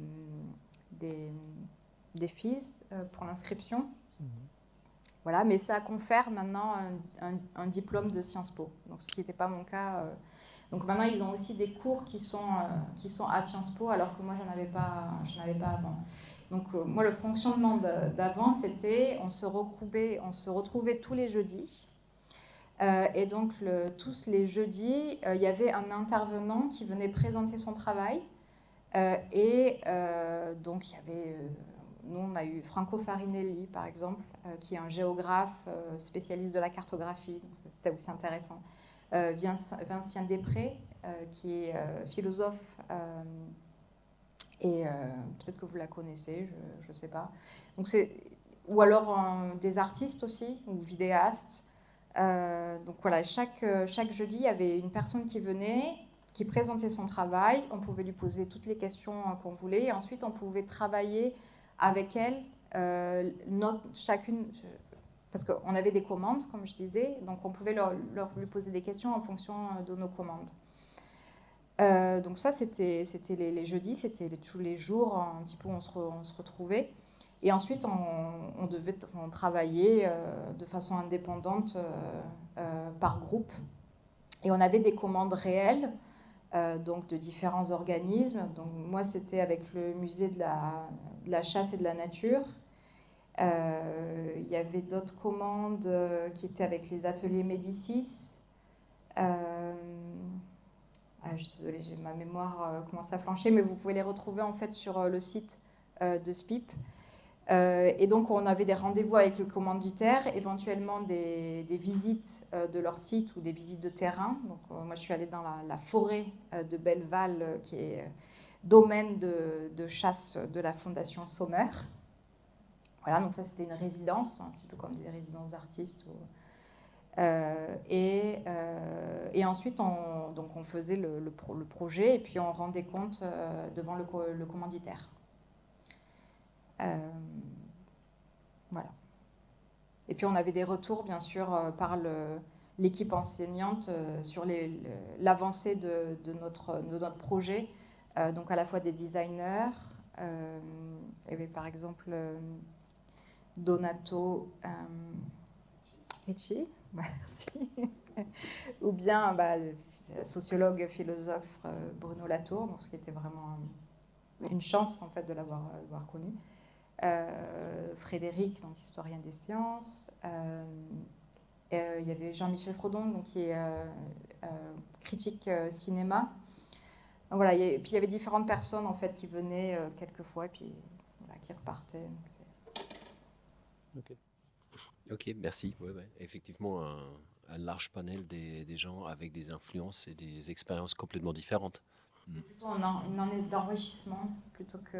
fees pour l'inscription. Voilà, mais ça confère maintenant un diplôme de Sciences Po, donc ce qui n'était pas mon cas. Donc maintenant, ils ont aussi des cours qui sont à Sciences Po, alors que moi, j'en avais pas avant. Donc moi, le fonctionnement d'avant, c'était on se retrouvait tous les jeudis. Et donc tous les jeudis, il y avait un intervenant qui venait présenter son travail. Donc il y avait... nous, on a eu Franco Farinelli, par exemple, qui est un géographe spécialiste de la cartographie. C'était aussi intéressant. Vincent Després, qui est philosophe, et peut-être que vous la connaissez, je ne sais pas. Donc ou alors des artistes aussi, ou vidéastes. Donc voilà, chaque jeudi, il y avait une personne qui venait, qui présentait son travail. On pouvait lui poser toutes les questions qu'on voulait. Et ensuite, on pouvait travailler avec elle, chacune, parce qu'on avait des commandes, comme je disais, donc on pouvait lui poser des questions en fonction de nos commandes. Donc ça, c'était les jeudis, c'était tous les jours, un petit peu, on se retrouvait. Et ensuite, on devait travailler de façon indépendante par groupe. Et on avait des commandes réelles, donc de différents organismes. Donc moi, c'était avec le musée de la chasse et de la nature. Il y avait d'autres commandes qui étaient avec les ateliers Médicis. Je suis désolée, ma mémoire commence à flancher, mais vous pouvez les retrouver en fait sur le site de SPIP. Et donc, on avait des rendez-vous avec le commanditaire, éventuellement des visites de leur site ou des visites de terrain. Donc, moi, je suis allée dans la forêt de Belleval, qui est domaine de chasse de la Fondation Sommer. Voilà, donc ça, c'était une résidence, un petit peu comme des résidences d'artistes. Et ensuite, on faisait le projet et puis on rendait compte devant le commanditaire. Voilà. Et puis on avait des retours, bien sûr, par l'équipe enseignante sur l'avancée de notre projet. Donc à la fois des designers, il y avait par exemple Donato Ricci, merci, ou bien le sociologue, philosophe Bruno Latour, donc ce qui était vraiment une chance en fait de l'avoir connu. Frédéric, donc historien des sciences. Il y avait Jean-Michel Frodon, donc, qui est critique cinéma. Donc, voilà, puis il y avait différentes personnes en fait qui venaient quelquefois et puis voilà, qui repartaient. Ok, merci. Ouais. Effectivement, un large panel des gens avec des influences et des expériences complètement différentes. C'est plutôt une année d'enrichissement plutôt que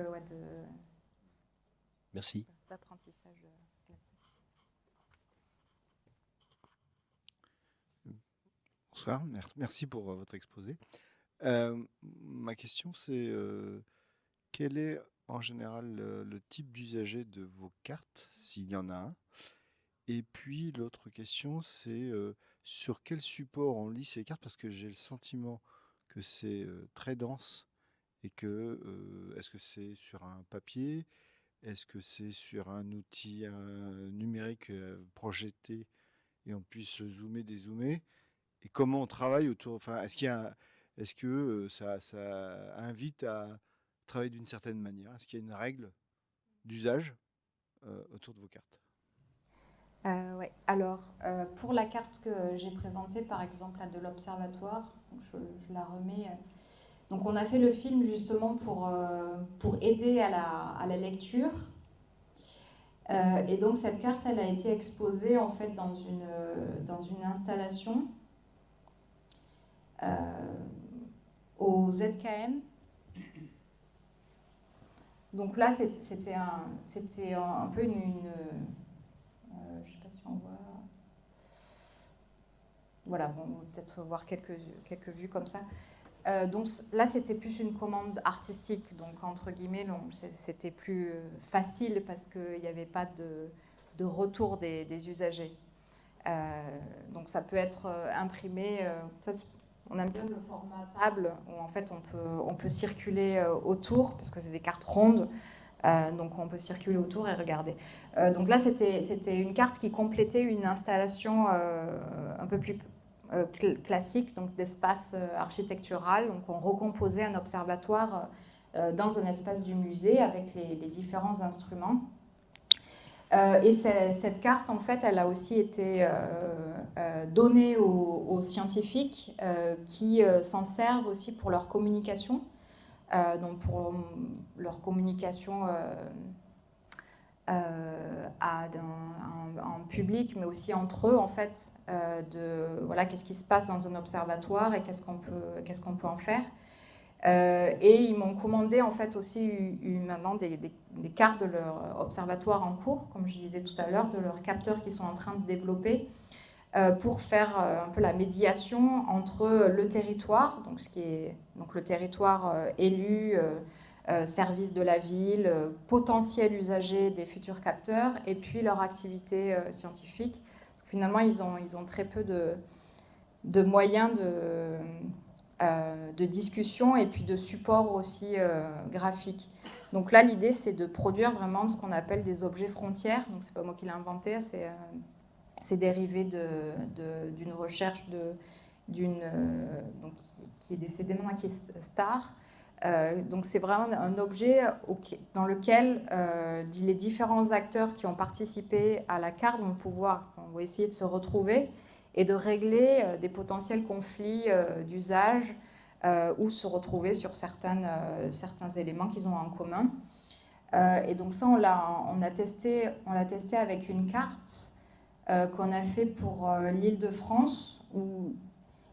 Merci. d'apprentissage classique. Bonsoir, merci pour votre exposé. Ma question, c'est quel est en général le type d'usager de vos cartes, s'il y en a un? Et puis l'autre question, c'est sur quel support on lit ces cartes, parce que j'ai le sentiment que c'est très dense et que est-ce que c'est sur un papier? Est-ce que c'est sur un outil numérique projeté et on puisse zoomer, dézoomer? Et comment on travaille autour? Enfin, est-ce que ça invite à travailler d'une certaine manière? Est-ce qu'il y a une règle d'usage autour de vos cartes? Oui. Alors, pour la carte que j'ai présentée, par exemple, de l'Observatoire, je la remets. Donc, on a fait le film justement pour aider à la lecture. Et donc, cette carte, elle a été exposée en fait dans une installation au ZKM. Donc là, c'était un peu une je ne sais pas si on voit. Voilà, bon, on va peut-être voir quelques vues comme ça. Donc là, c'était plus une commande artistique. Donc, entre guillemets, c'était plus facile parce qu'il n'y avait pas de retour des usagers. Donc, ça peut être imprimé. On aime bien le format table où, en fait, on peut circuler autour parce que c'est des cartes rondes. Donc on peut circuler autour et regarder. Donc là, c'était une carte qui complétait une installation un peu plus classique, donc d'espace architectural. Donc on recomposait un observatoire dans un espace du musée avec les différents instruments. Et cette carte, en fait, elle a aussi été donnée aux scientifiques qui s'en servent aussi pour leur communication. Donc pour leur communication en public, mais aussi entre eux, en fait, voilà, qu'est-ce qui se passe dans un observatoire et qu'est-ce qu'on peut en faire. Et ils m'ont commandé en fait aussi maintenant des cartes de leur observatoire en cours, comme je disais tout à l'heure, de leurs capteurs qu'ils sont en train de développer pour faire un peu la médiation entre le territoire, donc, donc le territoire élu, service de la ville, potentiel usager des futurs capteurs, et puis leur activité scientifique. Finalement, ils ont très peu de moyens de discussion et puis de support aussi graphique. Donc là, l'idée, c'est de produire vraiment ce qu'on appelle des objets frontières. Donc, c'est pas moi qui l'ai inventé, c'est dérivé d'une recherche qui est décédée maintenant, qui est Star. Donc, c'est vraiment un objet dans lequel les différents acteurs qui ont participé à la carte vont essayer de se retrouver et de régler des potentiels conflits d'usage ou se retrouver sur certains éléments qu'ils ont en commun. Et donc ça, on l'a testé avec une carte qu'on a fait pour l'Île-de-France, où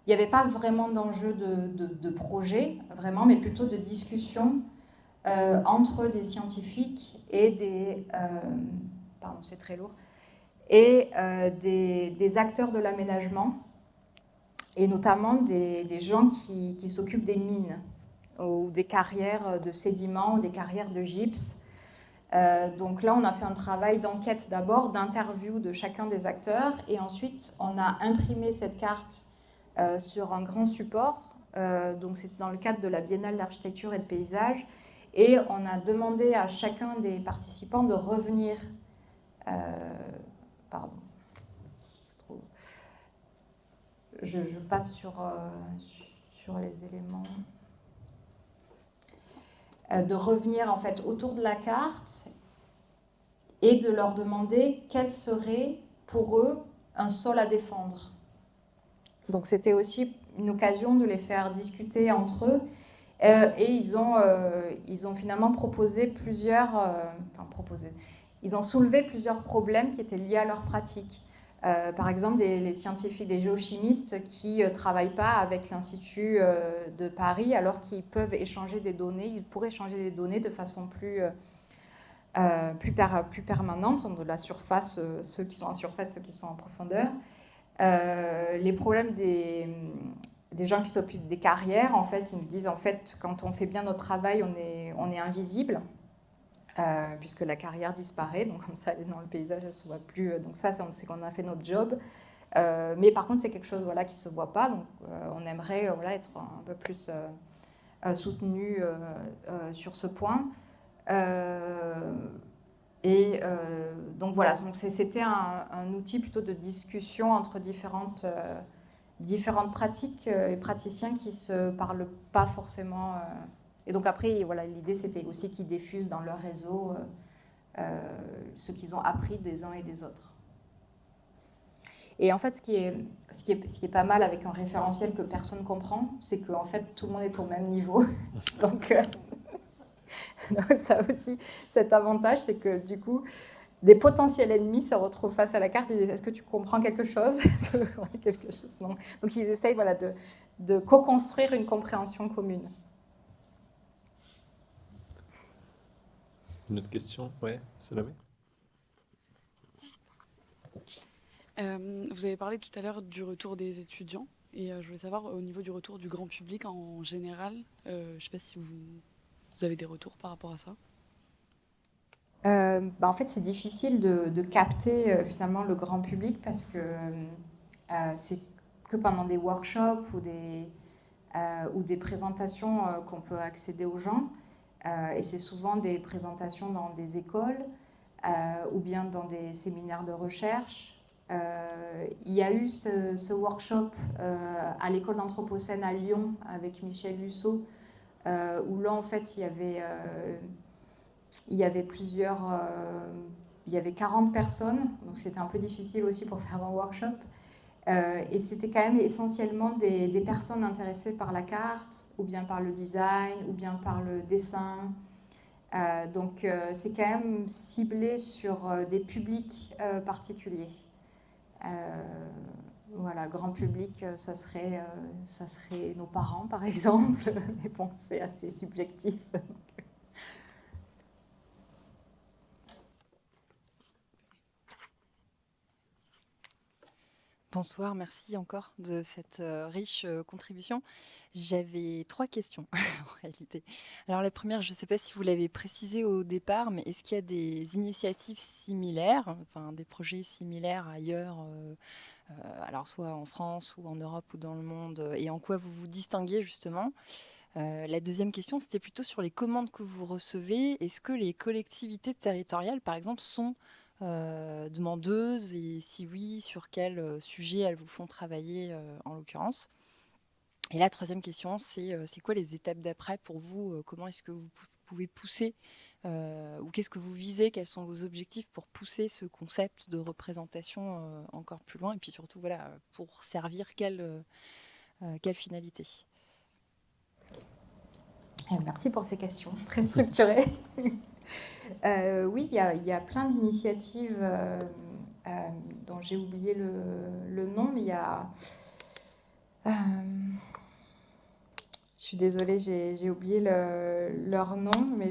il n'y avait pas vraiment d'enjeu de projet, vraiment, mais plutôt de discussion entre des scientifiques et pardon, c'est très lourd, et des acteurs de l'aménagement, et notamment des gens qui s'occupent des mines, ou des carrières de sédiments, ou des carrières de gypse. Donc là, on a fait un travail d'enquête d'abord, d'interview de chacun des acteurs, et ensuite, on a imprimé cette carte sur un grand support. Donc c'était dans le cadre de la Biennale d'architecture et de paysage, et on a demandé à chacun des participants de revenir... pardon. Je passe sur les éléments. De revenir en fait autour de la carte et de leur demander quel serait pour eux un sol à défendre. Donc c'était aussi une occasion de les faire discuter entre eux et ils ont finalement proposé ils ont soulevé plusieurs problèmes qui étaient liés à leur pratique. Par exemple, les scientifiques, des géochimistes qui ne travaillent pas avec l'Institut de Paris, alors qu'ils peuvent échanger des données, ils pourraient échanger des données de façon plus permanente, de la surface, ceux qui sont en surface, ceux qui sont en profondeur. Les problèmes des gens qui s'occupent des carrières, en fait, qui nous disent, en fait, quand on fait bien notre travail, on est invisible. Puisque la carrière disparaît, donc comme ça, elle est dans le paysage, elle ne se voit plus. Donc ça, c'est qu'on a fait notre job. Mais par contre, c'est quelque chose qui ne se voit pas. Donc on aimerait être un peu plus soutenu sur ce point. Donc voilà, c'était un outil plutôt de discussion entre différentes pratiques et praticiens qui ne se parlent pas forcément... Et donc après, voilà, l'idée, c'était aussi qu'ils diffusent dans leur réseau ce qu'ils ont appris des uns et des autres. Et en fait, ce qui est pas mal avec un référentiel que personne ne comprend, c'est qu'en fait, tout le monde est au même niveau. Donc ça aussi, cet avantage, c'est que du coup, des potentiels ennemis se retrouvent face à la carte et disent « Est-ce que tu comprends quelque chose ?» Quelque chose, non. Donc ils essayent de co-construire une compréhension commune. Une autre question? Ouais, Salomé. Vous avez parlé tout à l'heure du retour des étudiants et je voulais savoir au niveau du retour du grand public en général, je ne sais pas si vous avez des retours par rapport à ça. En fait, c'est difficile de capter finalement le grand public parce que c'est que pendant des workshops ou des présentations qu'on peut accéder aux gens. Et c'est souvent des présentations dans des écoles ou bien dans des séminaires de recherche. Il y a eu ce workshop à l'école d'Anthropocène à Lyon avec Michel Lussot, où là, en fait, il y avait il y avait 40 personnes, donc c'était un peu difficile aussi pour faire un workshop. Et c'était quand même essentiellement des personnes intéressées par la carte, ou bien par le design, ou bien par le dessin. Donc c'est quand même ciblé sur des publics particuliers. Voilà, grand public, ça serait nos parents, par exemple. Mais bon, c'est assez subjectif. Bonsoir, merci encore de cette riche contribution. J'avais 3 questions en réalité. Alors la première, je ne sais pas si vous l'avez précisé au départ, mais est-ce qu'il y a des initiatives similaires, enfin des projets similaires ailleurs, alors soit en France ou en Europe ou dans le monde, et en quoi vous vous distinguez justement? La deuxième question, c'était plutôt sur les commandes que vous recevez. Est-ce que les collectivités territoriales, par exemple, sont demandeuses, et si oui, sur quel sujet elles vous font travailler en l'occurrence? Et la troisième question, c'est quoi les étapes d'après pour vous? Comment est-ce que vous pouvez pousser ou qu'est-ce que vous visez? Quels sont vos objectifs pour pousser ce concept de représentation encore plus loin? Et puis surtout, voilà, pour servir quelle finalité? Merci pour ces questions très structurées. Oui, il y a plein d'initiatives dont j'ai oublié le nom, mais il y a... je suis désolée, j'ai oublié leur nom, mais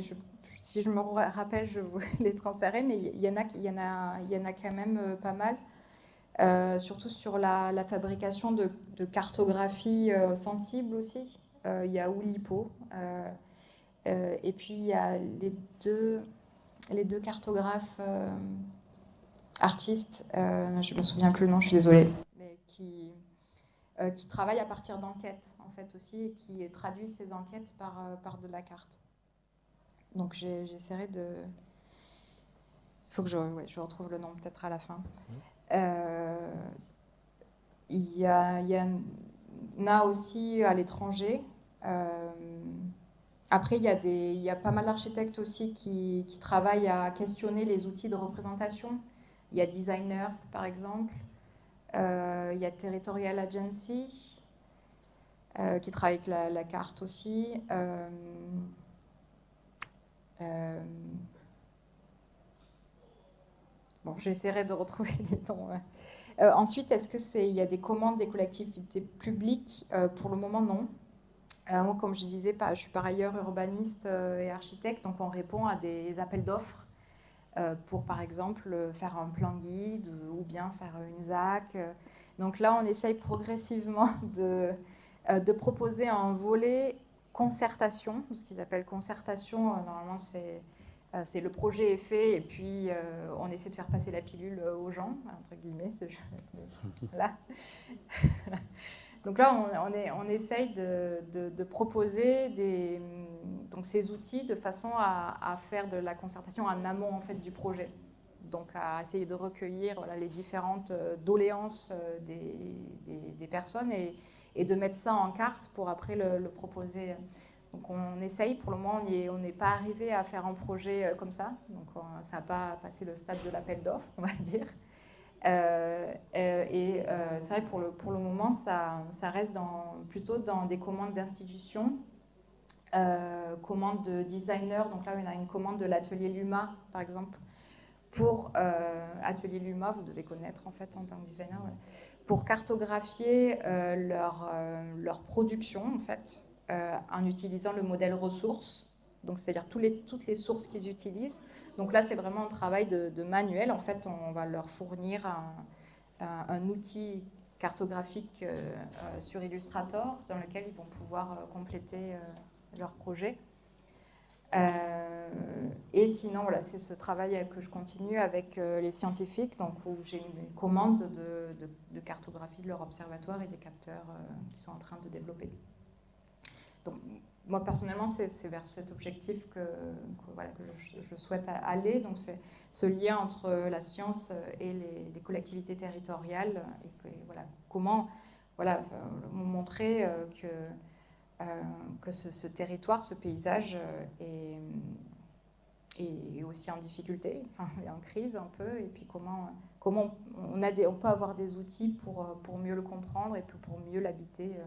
si je me rappelle, je vous les transférer, mais il y en a quand même pas mal. Surtout sur la fabrication de cartographies sensibles aussi. Il y a Oulipo. Et puis il y a les deux cartographes artistes, je me souviens plus le nom, je suis désolée, mais qui travaillent à partir d'enquêtes en fait aussi et qui traduisent ces enquêtes par de la carte. Donc j'essaierai de... Il faut que je retrouve le nom peut-être à la fin. Il y en a aussi à l'étranger. Après, il y a pas mal d'architectes aussi qui travaillent à questionner les outils de représentation. Il y a Designers, par exemple. Il y a Territorial Agency, qui travaille avec la carte aussi. Bon, j'essaierai de retrouver les noms. Ensuite, il y a des commandes des collectivités publiques? Pour le moment, non. Moi, comme je disais, je suis par ailleurs urbaniste et architecte, donc on répond à des appels d'offres pour, par exemple, faire un plan guide ou bien faire une ZAC. Donc là, on essaye progressivement de proposer un volet concertation. Ce qu'ils appellent concertation, normalement, c'est le projet est fait et puis on essaie de faire passer la pilule aux gens, entre guillemets. Voilà. Donc là, on essaye de proposer donc ces outils de façon à faire de la concertation en amont en fait, du projet. Donc à essayer de recueillir les différentes doléances des personnes et de mettre ça en carte pour après le proposer. Donc on essaye, pour le moment on n'est pas arrivé à faire un projet comme ça, donc ça n'a pas passé le stade de l'appel d'offres, on va dire. C'est vrai pour le moment ça reste plutôt dans des commandes d'institutions, commandes de designers. Donc là on a une commande de l'atelier Luma par exemple pour atelier Luma, vous devez connaître en fait en tant que designer, ouais, pour cartographier leur production en fait en utilisant le modèle ressources. Donc c'est-à-dire toutes les sources qu'ils utilisent. Donc là, c'est vraiment un travail de manuel. En fait, on va leur fournir un outil cartographique sur Illustrator dans lequel ils vont pouvoir compléter leur projet. Et sinon, voilà, c'est ce travail que je continue avec les scientifiques, donc où j'ai une commande de cartographie de leur observatoire et des capteurs qu'ils sont en train de développer. Donc, moi, personnellement, c'est vers cet objectif que je souhaite aller. Donc, c'est ce lien entre la science et les collectivités territoriales. Et voilà, comment montrer que ce territoire, ce paysage est aussi en difficulté, enfin, est en crise un peu. Et puis, comment on peut avoir des outils pour mieux le comprendre et pour mieux l'habiter.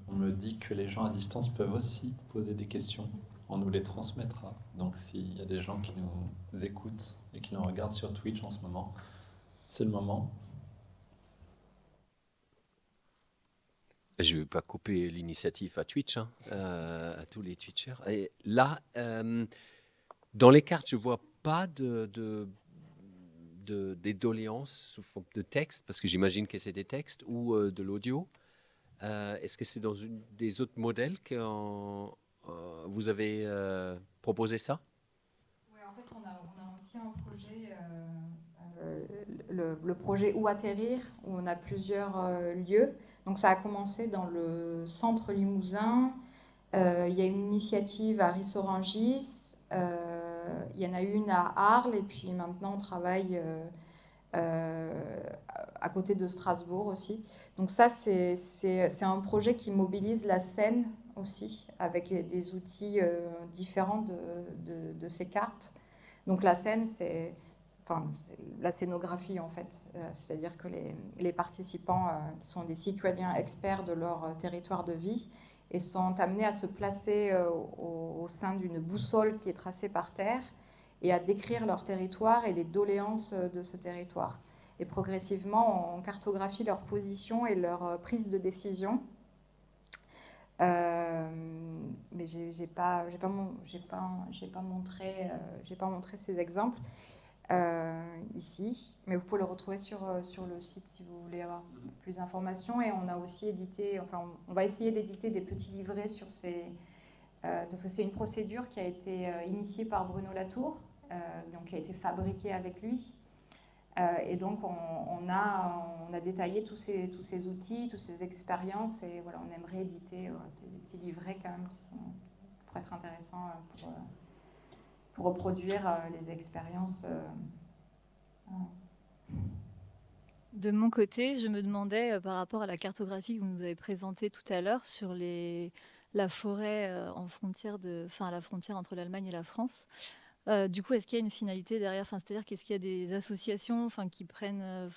On me dit que les gens à distance peuvent aussi poser des questions. On nous les transmettra. Donc s'il y a des gens qui nous écoutent et qui nous regardent sur Twitch en ce moment, c'est le moment. Je ne vais pas couper l'initiative à Twitch, hein, à tous les Twitchers. Et là, dans les cartes, je ne vois pas des doléances sous forme de texte, parce que j'imagine que c'est des textes ou de l'audio. Est-ce que c'est dans des autres modèles que vous avez proposé ça? Oui, en fait, on a aussi un projet, le projet Où atterrir, où on a plusieurs lieux. Donc ça a commencé dans le centre limousin. Il y a une initiative à Rissorangis. Il y en a une à Arles. Et puis maintenant, on travaille à côté de Strasbourg aussi. Donc ça, c'est un projet qui mobilise la Seine aussi, avec des outils différents de ces cartes. Donc la Seine, c'est la scénographie en fait. C'est-à-dire que les participants qui sont des citoyens experts de leur territoire de vie et sont amenés à se placer au sein d'une boussole qui est tracée par terre et à décrire leur territoire et les doléances de ce territoire. Et progressivement, on cartographie leur position et leur prise de décision. Mais j'ai pas montré ces exemples ici, mais vous pouvez le retrouver sur le site si vous voulez avoir plus d'informations. Et on a aussi édité, on va essayer d'éditer des petits livrets sur ces, parce que c'est une procédure qui a été initiée par Bruno Latour, donc qui a été fabriquée avec lui. Et donc on a détaillé tous ces outils, toutes ces expériences, et voilà, on aimerait éditer ces petits livrets quand même qui pourraient être intéressants pour reproduire les expériences. De mon côté, je me demandais par rapport à la cartographie que vous nous avez présentée tout à l'heure sur la forêt à la frontière entre l'Allemagne et la France. Du coup, est-ce qu'il y a une finalité derrière, c'est-à-dire qu'est-ce qu'il y a des associations qui prennent,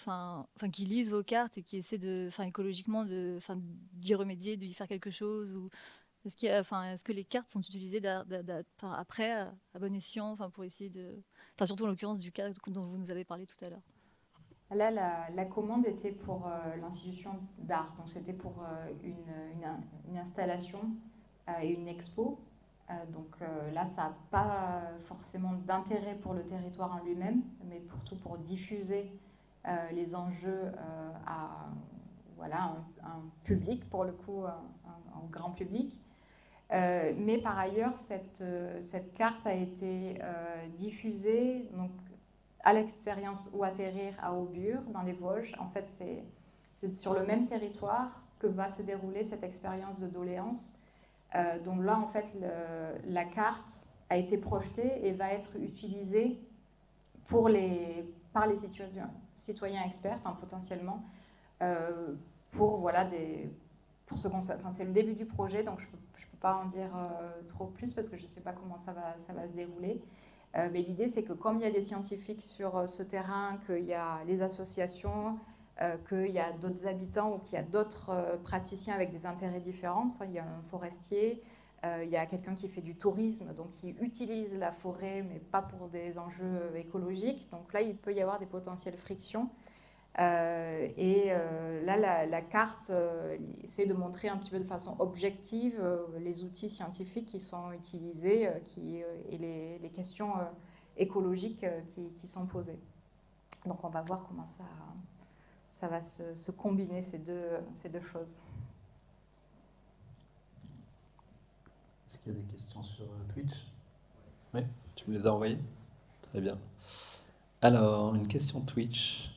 qui lisent vos cartes et qui essaient écologiquement d'y remédier, d'y faire quelque chose, ou est-ce que les cartes sont utilisées après à bon escient, pour essayer surtout en l'occurrence du cas dont vous nous avez parlé tout à l'heure. Là, la commande était pour l'institution d'art, donc c'était pour une installation et une expo. Donc là, ça n'a pas forcément d'intérêt pour le territoire en lui-même, mais surtout pour diffuser les enjeux à un public, pour le coup, un grand public. Mais par ailleurs, cette carte a été diffusée donc, à l'expérience Où atterrir à Aubure, dans les Vosges. En fait, c'est sur le même territoire que va se dérouler cette expérience de doléances. Donc là, en fait, la carte a été projetée et va être utilisée par les citoyens experts, potentiellement, pour se concentrer. C'est le début du projet, donc je ne peux pas en dire trop plus parce que je ne sais pas comment ça va se dérouler. Mais l'idée, c'est que comme il y a des scientifiques sur ce terrain, qu'il y a les associations, qu'il y a d'autres habitants ou qu'il y a d'autres praticiens avec des intérêts différents. Il y a un forestier, il y a quelqu'un qui fait du tourisme, donc qui utilise la forêt, mais pas pour des enjeux écologiques. Donc là, il peut y avoir des potentielles frictions. Là, la carte essaie de montrer un petit peu de façon objective les outils scientifiques qui sont utilisés et les questions écologiques qui sont posées. Donc on va voir comment ça va se combiner, ces deux choses. Est-ce qu'il y a des questions sur Twitch? Oui, tu me les as envoyées? Très bien. Alors, une question Twitch.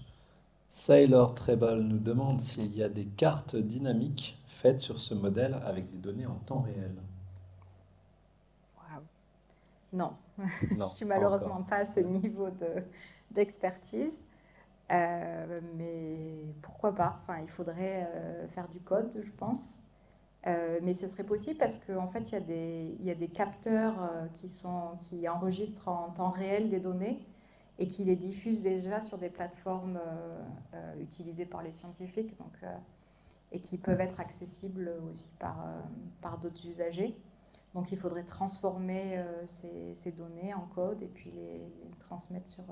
Sailor Treble nous demande s'il y a des cartes dynamiques faites sur ce modèle avec des données en temps réel. Waouh. Non, Non, je suis pas malheureusement encore. pas à ce niveau d'expertise. Mais pourquoi pas? Enfin, il faudrait faire du code, je pense. Mais ce serait possible parce qu'en fait, il y a des capteurs qui enregistrent en temps réel des données et qui les diffusent déjà sur des plateformes utilisées par les scientifiques et qui peuvent être accessibles aussi par d'autres usagers. Donc il faudrait transformer ces données en code et puis les transmettre sur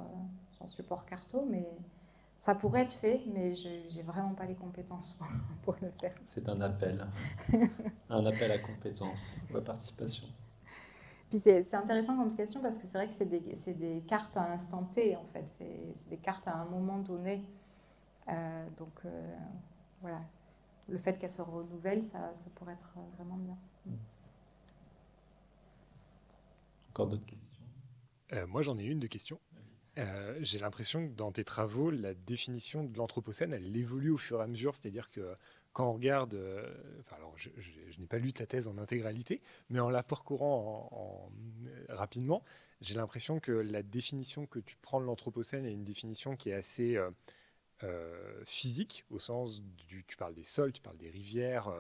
support Carto. Mais ça pourrait être fait, mais je n'ai vraiment pas les compétences pour le faire. C'est un appel à compétences ou à participation. Puis c'est intéressant comme question parce que c'est vrai que c'est des cartes à instant T, en fait. C'est des cartes à un moment donné. Donc voilà, le fait qu'elles se renouvellent, ça pourrait être vraiment bien. Encore d'autres questions? Moi, j'en ai une de questions. J'ai l'impression que dans tes travaux, la définition de l'Anthropocène, elle évolue au fur et à mesure. C'est-à-dire que quand on regarde, alors je n'ai pas lu ta thèse en intégralité, mais en la parcourant rapidement, j'ai l'impression que la définition que tu prends de l'Anthropocène est une définition qui est assez physique, au sens tu parles des sols, tu parles des rivières,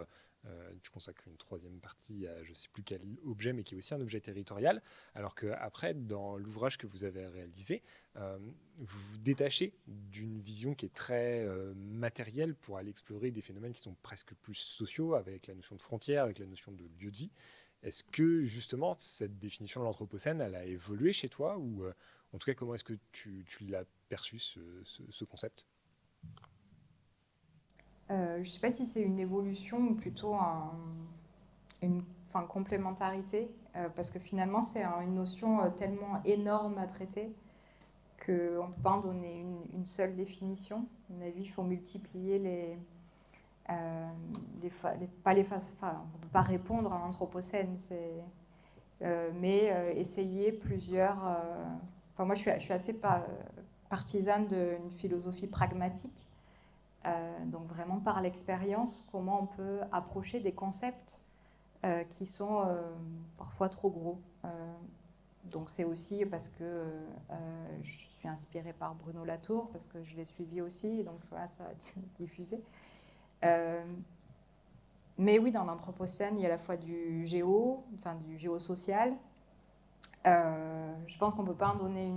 tu consacres une troisième partie à je ne sais plus quel objet, mais qui est aussi un objet territorial, alors qu'après, dans l'ouvrage que vous avez réalisé, vous vous détachez d'une vision qui est très matérielle pour aller explorer des phénomènes qui sont presque plus sociaux, avec la notion de frontière, avec la notion de lieu de vie. Est-ce que justement cette définition de l'Anthropocène, elle a évolué chez toi, ou en tout cas comment est-ce que tu l'as perçu ce concept? Je ne sais pas si c'est une évolution ou plutôt une complémentarité, parce que finalement c'est une notion tellement énorme à traiter qu'on ne peut pas en donner une seule définition. À mon avis, il faut multiplier on ne peut pas répondre à l'Anthropocène, mais essayer plusieurs. Moi, je suis assez partisane d'une philosophie pragmatique. Donc vraiment par l'expérience, comment on peut approcher des concepts qui sont parfois trop gros. Donc c'est aussi parce que je suis inspirée par Bruno Latour, parce que je l'ai suivi aussi, donc voilà, ça a été diffusé. Mais oui, dans l'Anthropocène, il y a à la fois du géosocial. Je pense qu'on ne peut pas en donner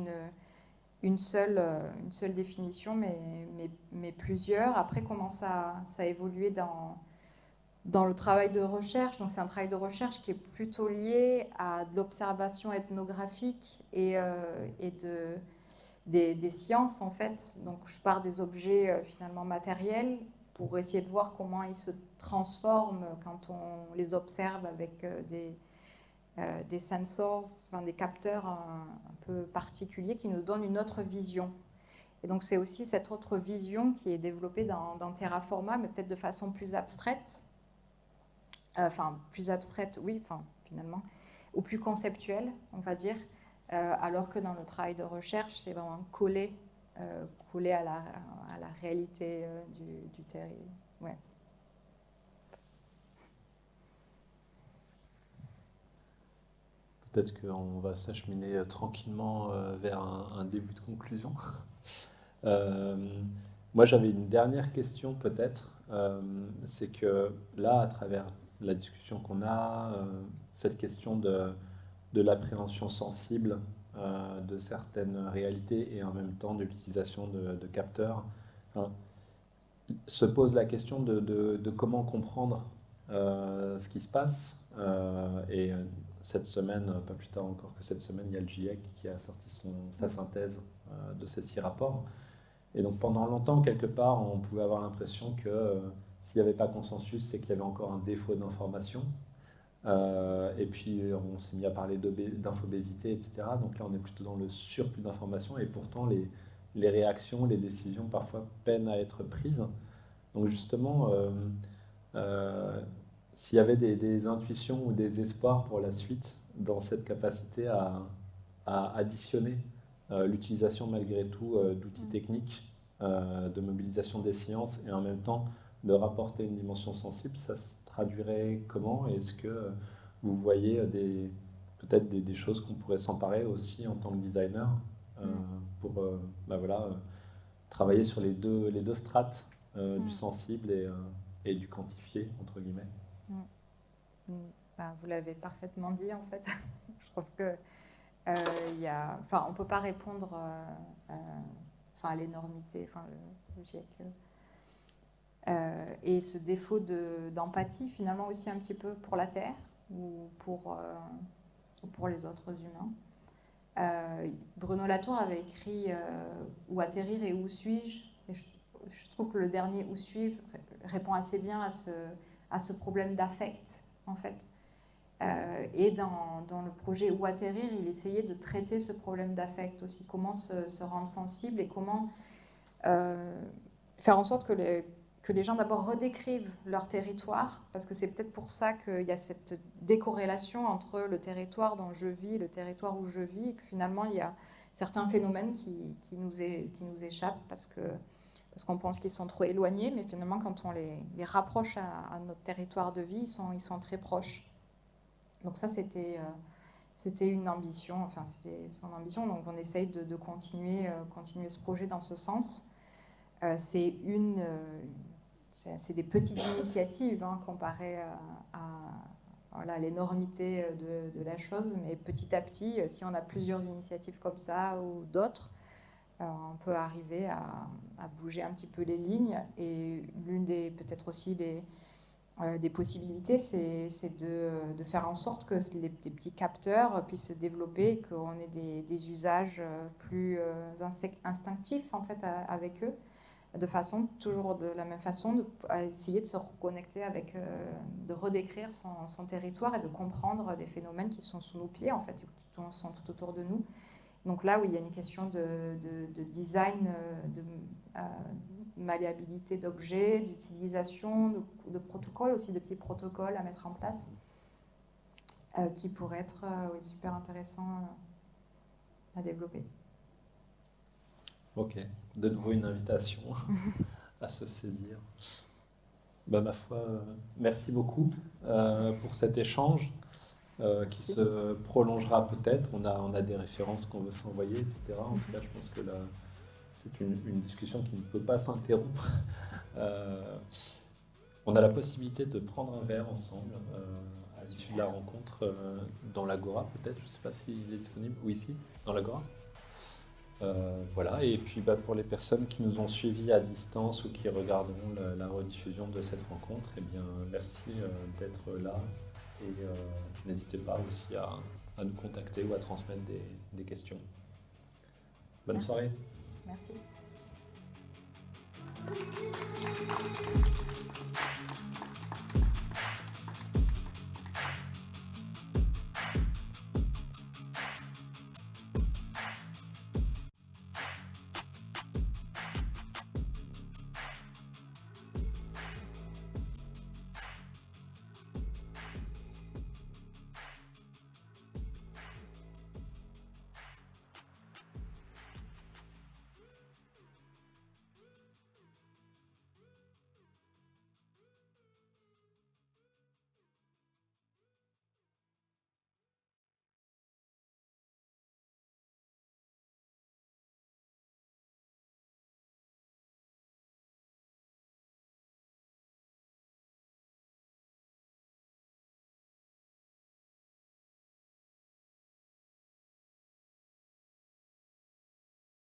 une seule définition, mais plusieurs. Après, comment ça a évolué dans le travail de recherche. Donc, c'est un travail de recherche qui est plutôt lié à de l'observation ethnographique et des sciences, en fait. Donc, je pars des objets finalement matériels pour essayer de voir comment ils se transforment quand on les observe avec des sensors, des capteurs un peu particuliers qui nous donnent une autre vision. Et donc c'est aussi cette autre vision qui est développée dans Terraforma, mais peut-être de façon plus abstraite, finalement, ou plus conceptuelle, on va dire, alors que dans le travail de recherche, c'est vraiment collé à la réalité du territoire. Ouais. Peut-être qu'on va s'acheminer tranquillement vers un début de conclusion. Moi, j'avais une dernière question peut-être. C'est que là, à travers la discussion qu'on a, cette question de l'appréhension sensible de certaines réalités et en même temps de l'utilisation de capteurs, se pose la question de comment comprendre ce qui se passe. Et cette semaine, pas plus tard encore que cette semaine, il y a le GIEC qui a sorti sa synthèse de ces 6 rapports. Et donc pendant longtemps, quelque part, on pouvait avoir l'impression que s'il n'y avait pas consensus, c'est qu'il y avait encore un défaut d'information. Et puis on s'est mis à parler d'infobésité, etc. Donc là, on est plutôt dans le surplus d'informations et pourtant les réactions, les décisions parfois peinent à être prises. Donc justement, s'il y avait des intuitions ou des espoirs pour la suite dans cette capacité à additionner l'utilisation malgré tout d'outils techniques de mobilisation des sciences et en même temps de rapporter une dimension sensible, ça se traduirait comment? Est-ce que vous voyez peut-être des choses qu'on pourrait s'emparer aussi en tant que designer pour travailler sur les deux strates du sensible et du quantifié, entre guillemets? Vous l'avez parfaitement dit, en fait. Je trouve que on ne peut pas répondre à l'énormité, le GIEC. Et ce défaut d'empathie, finalement, aussi un petit peu pour la Terre ou pour les autres humains. Bruno Latour avait écrit Où atterrir et où suis-je? Et je trouve que le dernier Où suis-je répond assez bien à ce problème d'affect, en fait. Et dans le projet Où atterrir, il essayait de traiter ce problème d'affect aussi, comment se rendre sensible et comment faire en sorte que les gens d'abord redécrivent leur territoire, parce que c'est peut-être pour ça qu'il y a cette décorrélation entre le territoire dont je vis et le territoire où je vis, et que finalement il y a certains phénomènes qui nous échappent parce qu'on pense qu'ils sont trop éloignés, mais finalement quand on les rapproche à notre territoire de vie, ils sont très proches. Donc ça, c'était une ambition, c'était son ambition, donc on essaye de continuer ce projet dans ce sens. C'est des petites initiatives comparées à l'énormité de la chose, mais petit à petit, si on a plusieurs initiatives comme ça ou d'autres, on peut arriver à bouger un petit peu les lignes. Et l'une des, peut-être aussi des possibilités, c'est de faire en sorte que des petits capteurs puissent se développer, qu'on ait des usages plus instinctifs en fait avec eux, toujours de la même façon, à essayer de se reconnecter de redécrire son territoire et de comprendre des phénomènes qui sont sous nos pieds, en fait, qui sont tout autour de nous. Donc là où il y a une question de design, de malléabilité d'objets, d'utilisation de protocoles, aussi de petits protocoles à mettre en place, qui pourraient être super intéressants à développer. Ok, de nouveau une invitation à se saisir. Ma foi, merci beaucoup pour cet échange qui se prolongera peut-être. On a des références qu'on veut s'envoyer, etc. En tout cas, je pense que là, c'est une discussion qui ne peut pas s'interrompre. On a la possibilité de prendre un verre ensemble à l'issue de la rencontre dans l'Agora, peut-être. Je ne sais pas s'il est disponible. Ou ici, dans l'Agora. Voilà, et puis pour les personnes qui nous ont suivis à distance ou qui regarderont la rediffusion de cette rencontre, eh bien, merci d'être là et n'hésitez pas aussi à nous contacter ou à transmettre des questions. Bonne soirée. Merci.